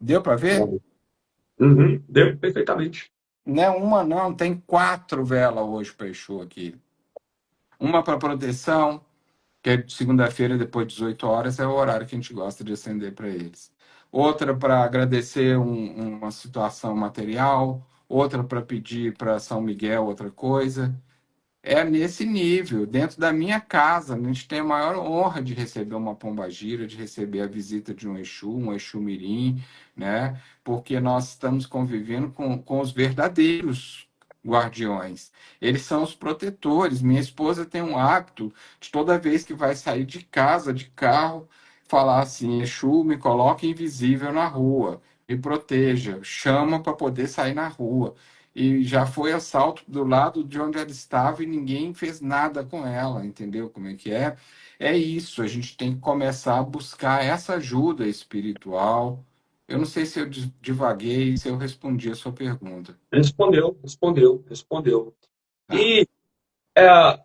[SPEAKER 2] Deu para ver?
[SPEAKER 1] uhum, deu perfeitamente.
[SPEAKER 2] Não é uma, não. Tem 4 velas hoje para Exu aqui. Uma para proteção, que é de segunda-feira, depois de 18 horas, é o horário que a gente gosta de acender para eles. Outra para agradecer uma situação material. Outra para pedir para São Miguel outra coisa. É nesse nível, dentro da minha casa, a gente tem a maior honra de receber uma pombagira, de receber a visita de um Exu Mirim, né? Porque nós estamos convivendo com os verdadeiros guardiões. Eles são os protetores. Minha esposa tem um hábito de toda vez que vai sair de casa, de carro, falar assim: Exu, me coloque invisível na rua, me proteja, chama para poder sair na rua. E já foi assalto do lado de onde ela estava e ninguém fez nada com ela, entendeu como é que é? É isso, a gente tem que começar a buscar essa ajuda espiritual. Eu não sei se eu divaguei, se eu respondi a sua pergunta,
[SPEAKER 1] Respondeu, respondeu, respondeu.
[SPEAKER 2] tá?
[SPEAKER 1] E, é,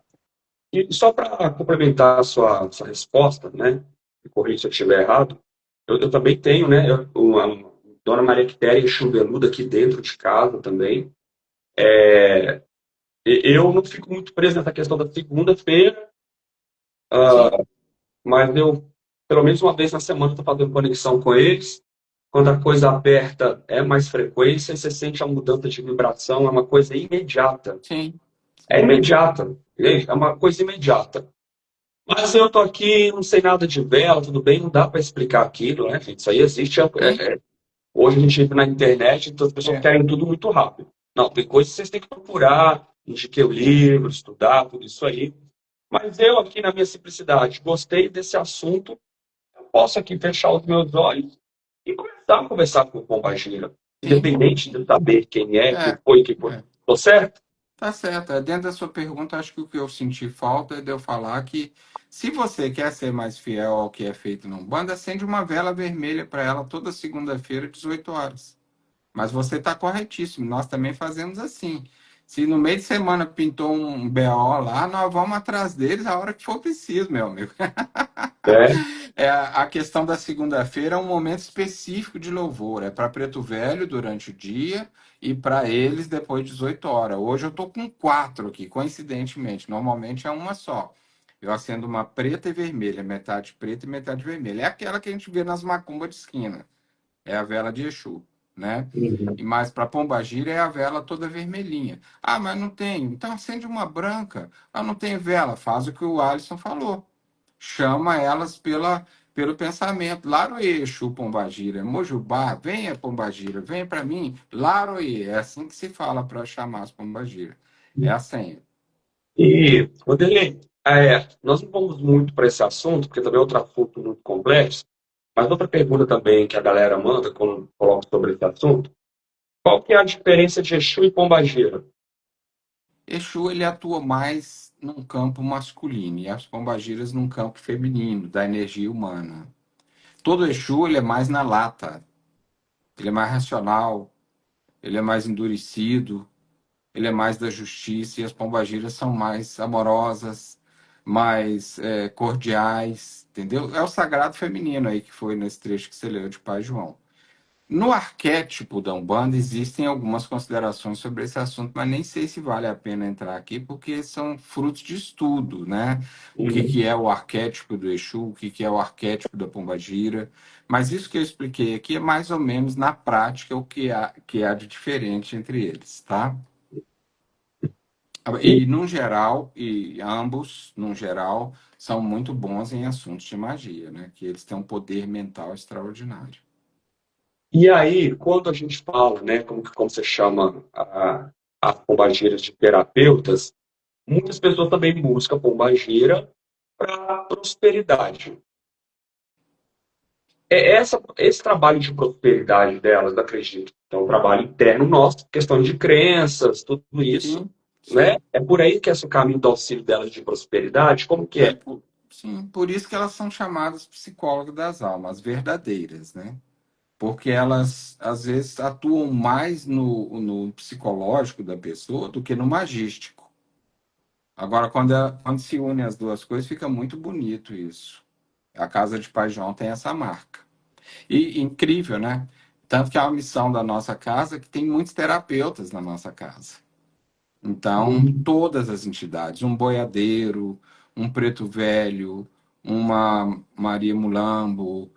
[SPEAKER 1] e só para complementar a sua resposta, né? Me corrija se eu estiver errado. Eu também tenho, né? Uma Dona Maria Quitéria Chuveluda aqui dentro de casa também. Eu não fico muito preso nessa questão da segunda-feira,
[SPEAKER 2] Sim,
[SPEAKER 1] mas eu, pelo menos uma vez na semana, estou fazendo conexão com eles. Quando a coisa aperta, é mais frequência e você sente a mudança de vibração, é uma coisa imediata.
[SPEAKER 2] sim,
[SPEAKER 1] É
[SPEAKER 2] sim,
[SPEAKER 1] imediata, é uma coisa imediata. Mas eu tô aqui, não sei nada de vela, tudo bem, não dá para explicar aquilo, né, gente? Isso aí existe.
[SPEAKER 2] sim,
[SPEAKER 1] Hoje a gente entra na internet, então as pessoas
[SPEAKER 2] é,
[SPEAKER 1] querem tudo muito rápido. Não, tem coisas que vocês têm que procurar, indiquei o livro, estudar, tudo isso aí. Mas eu, aqui na minha simplicidade, gostei desse assunto. Eu posso aqui fechar os meus olhos e começar a conversar com o Pombagira,
[SPEAKER 2] sim,
[SPEAKER 1] independente de eu
[SPEAKER 2] sim.
[SPEAKER 1] saber quem é,
[SPEAKER 2] É,
[SPEAKER 1] quem foi.
[SPEAKER 2] é.
[SPEAKER 1] Tô certo?
[SPEAKER 2] Tá certo. Dentro da sua pergunta, acho que o que eu senti falta é de eu falar que se você quer ser mais fiel ao que é feito no Umbanda, acende uma vela vermelha para ela toda segunda-feira, 18 horas. Mas você está corretíssimo, nós também fazemos assim. Se no meio de semana pintou um BO lá, nós vamos atrás deles a hora que for preciso, meu amigo.
[SPEAKER 1] É.
[SPEAKER 2] A questão da segunda-feira é um momento específico de louvor. É para Preto Velho durante o dia e para eles depois de 18 horas. Hoje eu estou com 4 aqui, coincidentemente. Normalmente é uma só. Eu acendo uma preta e vermelha, metade preta e metade vermelha. É aquela que a gente vê nas macumbas de esquina. É a vela de Exu, né?
[SPEAKER 1] Uhum.
[SPEAKER 2] E mais para Pombagira é a vela toda vermelhinha. Ah, mas não tem. Então acende uma branca. Ah, não tem vela. Faz o que o Alisson falou. Chama elas pelo pensamento. Laroê, Exu Pombagira, Mojubá, venha Pombagira, venha para mim, Laroê. É assim que se fala para chamar as Pombagira. É a senha.
[SPEAKER 1] E, Vanderlei, nós não vamos muito para esse assunto, porque também é outro assunto muito complexo, mas outra pergunta também que a galera manda quando coloca sobre esse assunto, qual que é a diferença de Exu e Pombagira?
[SPEAKER 2] Exu, ele atua mais num campo masculino e as Pombagiras num campo feminino, da energia humana. Todo Exu, ele é mais na lata, ele é mais racional, ele é mais endurecido, ele é mais da justiça e as pombagiras são mais amorosas, mais cordiais, entendeu? É o sagrado feminino aí que foi nesse trecho que você leu de Pai João. No arquétipo da Umbanda existem algumas considerações sobre esse assunto, mas nem sei se vale a pena entrar aqui, porque são frutos de estudo, né? O que
[SPEAKER 1] Uhum.
[SPEAKER 2] que é o arquétipo do Exu, o que que é o arquétipo da Pombagira. Mas isso que eu expliquei aqui é mais ou menos na prática o que há de diferente entre eles, tá?
[SPEAKER 1] E,
[SPEAKER 2] E, no geral, e ambos, no geral, são muito bons em assuntos de magia, né? Que eles têm um poder mental extraordinário.
[SPEAKER 1] e aí, quando a gente fala, né, como você chama as pombageiras de terapeutas, muitas pessoas também buscam pombagira para prosperidade. Esse trabalho de prosperidade delas, eu acredito, é um trabalho interno nosso, questão de crenças, tudo isso,
[SPEAKER 2] Sim,
[SPEAKER 1] né?
[SPEAKER 2] sim.
[SPEAKER 1] É por aí que é o caminho do auxílio delas de prosperidade, como que
[SPEAKER 2] É
[SPEAKER 1] é?
[SPEAKER 2] por, sim, por isso que elas são chamadas psicólogas das almas verdadeiras, né? Porque elas, às vezes, atuam mais no psicológico da pessoa do que no magístico. Agora, quando se une as duas coisas, fica muito bonito isso. A Casa de Pai João tem essa marca. E incrível, né? Tanto que é uma missão da nossa casa que tem muitos terapeutas na nossa casa. Então,
[SPEAKER 1] Hum,
[SPEAKER 2] todas as entidades, um boiadeiro, um preto velho, uma Maria Mulambo,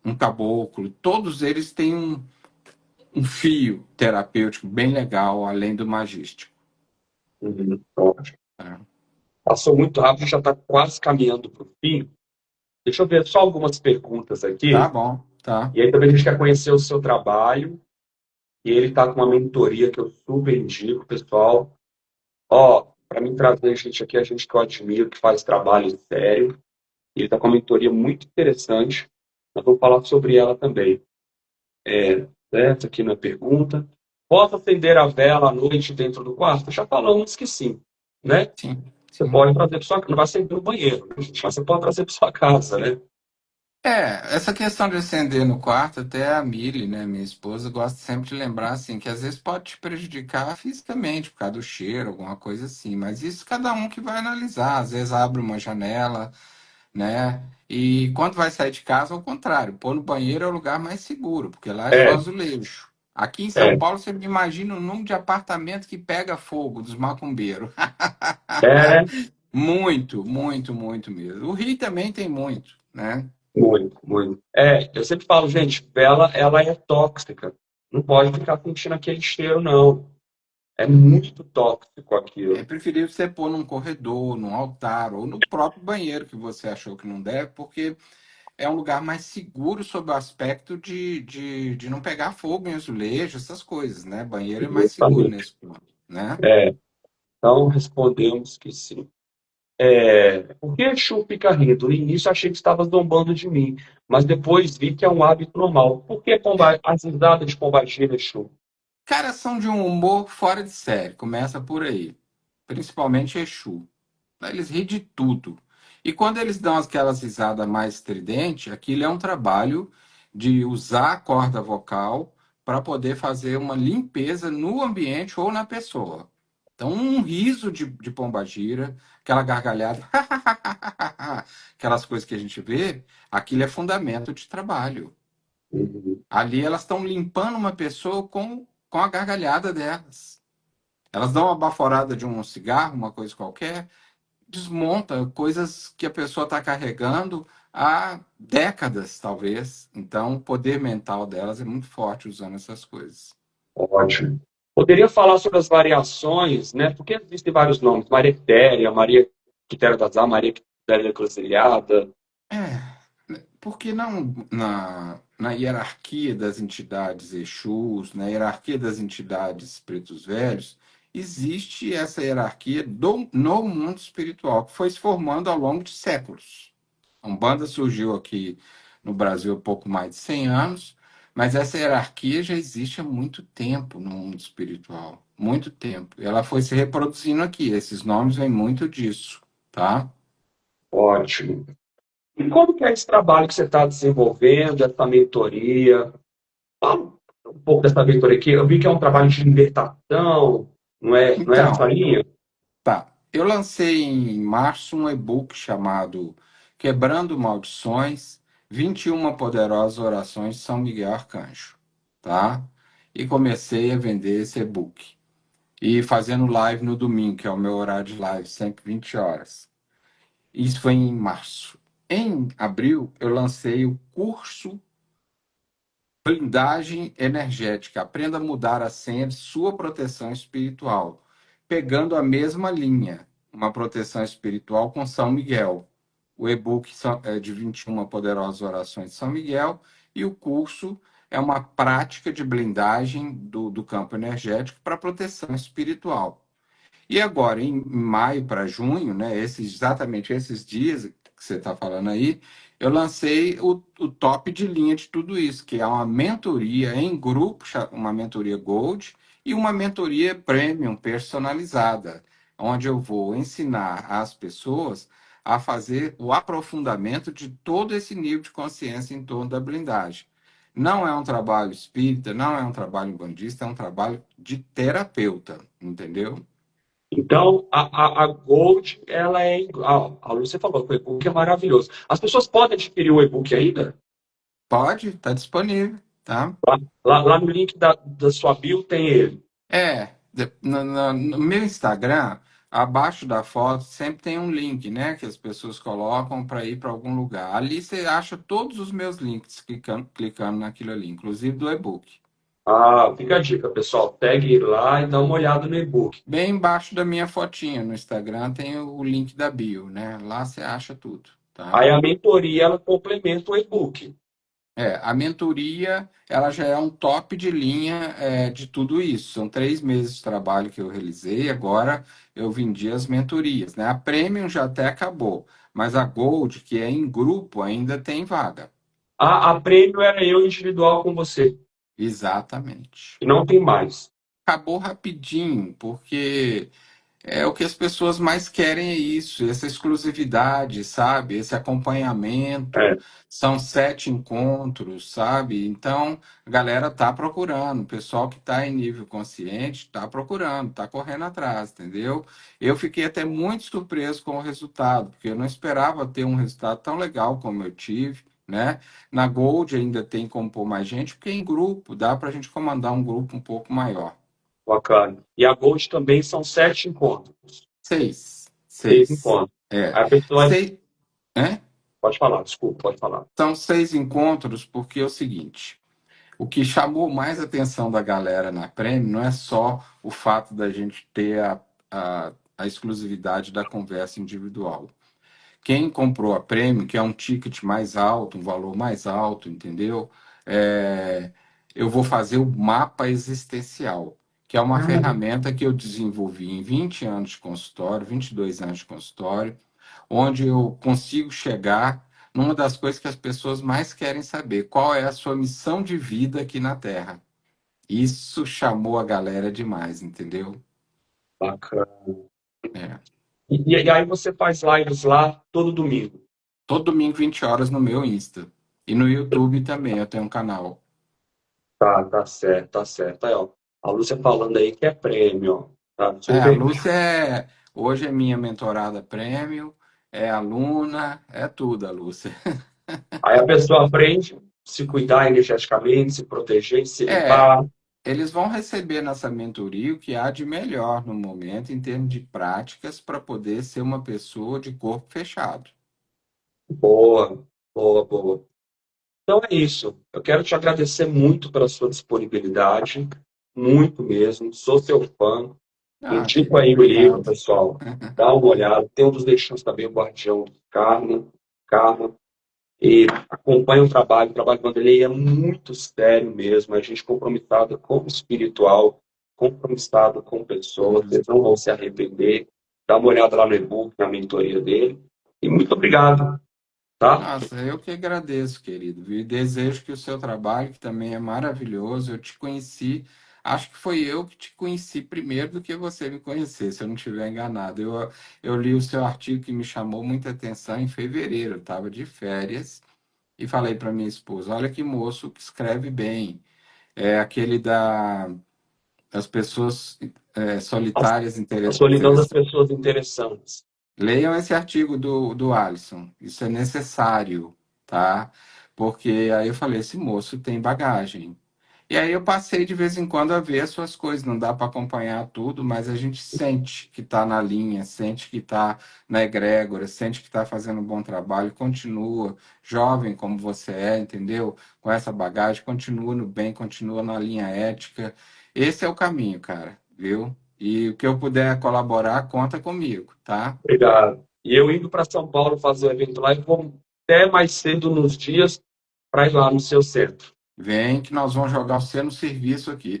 [SPEAKER 2] um caboclo, todos eles têm um fio terapêutico bem legal, além do magístico.
[SPEAKER 1] ótimo.
[SPEAKER 2] Tá?
[SPEAKER 1] Passou muito rápido, já está quase caminhando para o fim. Deixa eu ver só algumas perguntas
[SPEAKER 2] Tá
[SPEAKER 1] aqui.
[SPEAKER 2] bom, tá.
[SPEAKER 1] E aí também a gente quer conhecer o seu trabalho. E ele está com uma mentoria que eu super indico, pessoal. Ó, para mim trazer gente aqui, a gente que eu admiro, que faz trabalho sério. Ele está com uma mentoria muito interessante. Nós vamos falar sobre ela também. Essa aqui na pergunta. Posso acender a vela à noite dentro do quarto? Já falamos que sim, né?
[SPEAKER 2] Sim,
[SPEAKER 1] Você
[SPEAKER 2] sim.
[SPEAKER 1] pode trazer para sua casa, não vai acender no banheiro, né, gente? Mas você pode trazer para sua casa, né?
[SPEAKER 2] Essa questão de acender no quarto, até a Mili, né, minha esposa, gosta sempre de lembrar, assim, que às vezes pode te prejudicar fisicamente, por causa do cheiro, alguma coisa assim, mas isso cada um que vai analisar, às vezes abre uma janela, né, e quando vai sair de casa, ao contrário, pôr no banheiro é o lugar mais seguro, porque lá é só
[SPEAKER 1] É,
[SPEAKER 2] azulejo. Aqui em São
[SPEAKER 1] é,
[SPEAKER 2] Paulo, você imagina o número de apartamento que pega fogo dos macumbeiros.
[SPEAKER 1] é,
[SPEAKER 2] Muito, muito, muito mesmo. O Rio também tem muito, né?
[SPEAKER 1] muito, muito. Eu sempre falo, gente, vela, ela é tóxica. Não pode ficar sentindo aquele cheiro, não. É muito tóxico
[SPEAKER 2] É
[SPEAKER 1] aquilo.
[SPEAKER 2] preferível você pôr num corredor, num altar ou no próprio banheiro que você achou que não deve, porque é um lugar mais seguro sob o aspecto de não pegar fogo em azulejo, essas coisas, né? Banheiro é mais seguro
[SPEAKER 1] Justamente.
[SPEAKER 2] nesse ponto, né?
[SPEAKER 1] É, então, respondemos que sim. Por que Exu fica rindo? No início achei que estava zombando de mim, mas depois vi que é um hábito normal. Por que
[SPEAKER 2] É.
[SPEAKER 1] as risadas de Pombagira, Exu?
[SPEAKER 2] Caras são de um humor fora de série, começa por aí. Principalmente Exu. Eles riem de tudo. E quando eles dão aquelas risadas mais estridentes, aquilo é um trabalho de usar a corda vocal para poder fazer uma limpeza no ambiente ou na pessoa. Então, um riso de pombagira, aquela gargalhada, aquelas coisas que a gente vê, aquilo é fundamento de trabalho.
[SPEAKER 1] Uhum.
[SPEAKER 2] Ali elas estão limpando uma pessoa com a gargalhada delas. Elas dão uma baforada de um cigarro, uma coisa qualquer, desmonta coisas que a pessoa está carregando há décadas, talvez. Então, o poder mental delas é muito forte usando essas coisas.
[SPEAKER 1] Ótimo. Poderia falar sobre as variações, né? Porque existem vários nomes. Maria Quitéria, Maria Quitéria das Almas, Maria velha encruzilhada.
[SPEAKER 2] Porque não na hierarquia das entidades Exus, na hierarquia das entidades pretos velhos, existe essa hierarquia no mundo espiritual, que foi se formando ao longo de séculos. A Umbanda surgiu aqui no Brasil há pouco mais de 100 anos, mas essa hierarquia já existe há muito tempo no mundo espiritual. Muito tempo. E ela foi se reproduzindo aqui. Esses nomes vêm muito disso, tá?
[SPEAKER 1] Ótimo. E como que é esse trabalho que você está desenvolvendo, essa mentoria? Fala um pouco dessa mentoria aqui. Eu vi que é um trabalho de libertação, não é essa
[SPEAKER 2] Então,
[SPEAKER 1] linha?
[SPEAKER 2] tá. Eu lancei em março um e-book chamado Quebrando Maldições, 21 Poderosas Orações de São Miguel Arcanjo, tá? E comecei a vender esse e-book. E fazendo live no domingo, que é o meu horário de live, sempre 20 horas. Isso foi em março. Em abril, eu lancei o curso Blindagem energética. Aprenda a mudar a senha de sua proteção espiritual, pegando a mesma linha, uma proteção espiritual com São Miguel. O e-book é de 21 Poderosas Orações de São Miguel e o curso é uma prática de blindagem do campo energético para proteção espiritual. E agora, em maio para junho, né, exatamente esses dias que você está falando aí, eu lancei o top de linha de tudo isso, que é uma mentoria em grupo, uma mentoria Gold e uma mentoria Premium personalizada, onde eu vou ensinar as pessoas a fazer o aprofundamento de todo esse nível de consciência em torno da blindagem. Não é um trabalho espírita, não é um trabalho bandista, é um trabalho de terapeuta, entendeu?
[SPEAKER 1] Então, a Gold, ela é. A Lúcia falou que o e-book é maravilhoso. As pessoas podem adquirir o e-book ainda?
[SPEAKER 2] Pode, está disponível, tá?
[SPEAKER 1] Lá no link da sua bio tem ele.
[SPEAKER 2] No meu Instagram, abaixo da foto, sempre tem um link, né? Que as pessoas colocam para ir para algum lugar. Ali você acha todos os meus links clicando naquilo ali, inclusive do e-book.
[SPEAKER 1] Ah, fica a dica, pessoal. Pegue lá e dá uma olhada no e-book.
[SPEAKER 2] Bem embaixo da minha fotinha no Instagram tem o link da bio, né? Lá você acha tudo, tá?
[SPEAKER 1] Aí a mentoria, ela complementa o e-book.
[SPEAKER 2] A mentoria, ela já é um top de linha, de tudo isso. São 3 meses de trabalho que eu realizei, agora eu vendi as mentorias, né? A Premium já até acabou, mas a Gold, que é em grupo, ainda tem vaga.
[SPEAKER 1] A prêmio era eu individual com você.
[SPEAKER 2] Exatamente.
[SPEAKER 1] E não tem mais.
[SPEAKER 2] Acabou rapidinho, porque o que as pessoas mais querem é isso, essa exclusividade, sabe? Esse acompanhamento.
[SPEAKER 1] É,
[SPEAKER 2] São 7 encontros, sabe? Então, a galera tá procurando, o pessoal que está em nível consciente está procurando, está correndo atrás, entendeu? Eu fiquei até muito surpreso com o resultado, porque eu não esperava ter um resultado tão legal como eu tive, né? Na Gold ainda tem como pôr mais gente, porque em grupo dá para a gente comandar um grupo um pouco maior.
[SPEAKER 1] bacana. E a Gold também são 7 encontros.
[SPEAKER 2] 6.
[SPEAKER 1] Seis
[SPEAKER 2] 6.
[SPEAKER 1] encontros.
[SPEAKER 2] É.
[SPEAKER 1] Aí a pessoa.
[SPEAKER 2] Seis, é?
[SPEAKER 1] Pode falar, desculpa, pode falar.
[SPEAKER 2] São 6 encontros, porque é o seguinte: o que chamou mais atenção da galera na Prêmio não é só o fato da gente ter a exclusividade da conversa individual. Quem comprou a Prêmio, que é um ticket mais alto, um valor mais alto, entendeu? É, eu vou fazer o mapa existencial, que é uma
[SPEAKER 1] Ah,
[SPEAKER 2] ferramenta que eu desenvolvi em 20 anos de consultório, 22 anos de consultório, onde eu consigo chegar numa das coisas que as pessoas mais querem saber: qual é a sua missão de vida aqui na Terra. Isso chamou a galera demais, entendeu?
[SPEAKER 1] bacana.
[SPEAKER 2] É.
[SPEAKER 1] E aí você faz lives lá todo domingo.
[SPEAKER 2] Todo domingo, 20 horas no meu Insta. E no YouTube também, eu tenho um canal.
[SPEAKER 1] Tá certo, tá certo. Aí, ó, a Lúcia falando aí que é prêmio, ó. Tá
[SPEAKER 2] A
[SPEAKER 1] super.
[SPEAKER 2] Lúcia hoje é minha mentorada prêmio, é aluna, é tudo a Lúcia.
[SPEAKER 1] Aí a pessoa aprende a se cuidar energeticamente, se proteger, se
[SPEAKER 2] É,
[SPEAKER 1] limpar.
[SPEAKER 2] eles vão receber nessa mentoria o que há de melhor no momento em termos de práticas para poder ser uma pessoa de corpo fechado.
[SPEAKER 1] Boa, boa, boa. Então é isso. Eu quero te agradecer muito pela sua disponibilidade, muito mesmo. Sou seu fã.
[SPEAKER 2] Ah,
[SPEAKER 1] Indico
[SPEAKER 2] querido,
[SPEAKER 1] aí o livro,
[SPEAKER 2] obrigado.
[SPEAKER 1] pessoal. Dá uma olhada. Tem um dos deixantes também, o Guardião do Karma. E acompanha o trabalho do Vanderlei é muito sério mesmo, a gente compromissado com o espiritual, compromissado com pessoas,
[SPEAKER 2] Uhum.
[SPEAKER 1] vocês não vão se arrepender. Dá uma olhada lá no e-book, na mentoria dele. E muito obrigado, tá?
[SPEAKER 2] Nossa, eu que agradeço, querido, viu? E desejo que o seu trabalho, que também é maravilhoso, eu te conheci, acho que foi eu que te conheci primeiro do que você me conhecer, se eu não estiver enganado. Eu li o seu artigo que me chamou muita atenção em fevereiro, eu estava de férias e falei para minha esposa: olha que moço que escreve bem. É aquele das pessoas
[SPEAKER 1] A,
[SPEAKER 2] solitárias
[SPEAKER 1] a solidão das
[SPEAKER 2] interessantes.
[SPEAKER 1] pessoas interessantes.
[SPEAKER 2] Leiam esse artigo do Alisson. Isso é necessário, tá? Porque aí eu falei, esse moço tem bagagem. E aí eu passei de vez em quando a ver as suas coisas. Não dá para acompanhar tudo, mas a gente sente que está na linha, sente que está na egrégora, sente que está fazendo um bom trabalho, continua jovem como você é, entendeu? Com essa bagagem, continua no bem, continua na linha ética. Esse é o caminho, cara, viu? E o que eu puder colaborar, conta comigo, tá?
[SPEAKER 1] Obrigado. E eu indo para São Paulo fazer o evento lá, e vou até mais cedo nos dias para ir lá no seu centro.
[SPEAKER 2] Vem que nós vamos jogar você no serviço aqui.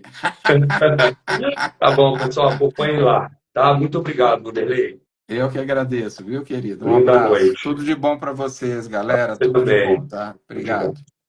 [SPEAKER 1] Tá bom, pessoal, acompanhe lá. Tá? Muito obrigado, Vanderlei.
[SPEAKER 2] Eu que agradeço, viu, querido? Um
[SPEAKER 1] Linda
[SPEAKER 2] abraço.
[SPEAKER 1] noite.
[SPEAKER 2] Tudo de bom para vocês, galera.
[SPEAKER 1] Você
[SPEAKER 2] Tudo de bom,
[SPEAKER 1] também.
[SPEAKER 2] tá?
[SPEAKER 1] Tudo de bom.
[SPEAKER 2] Obrigado.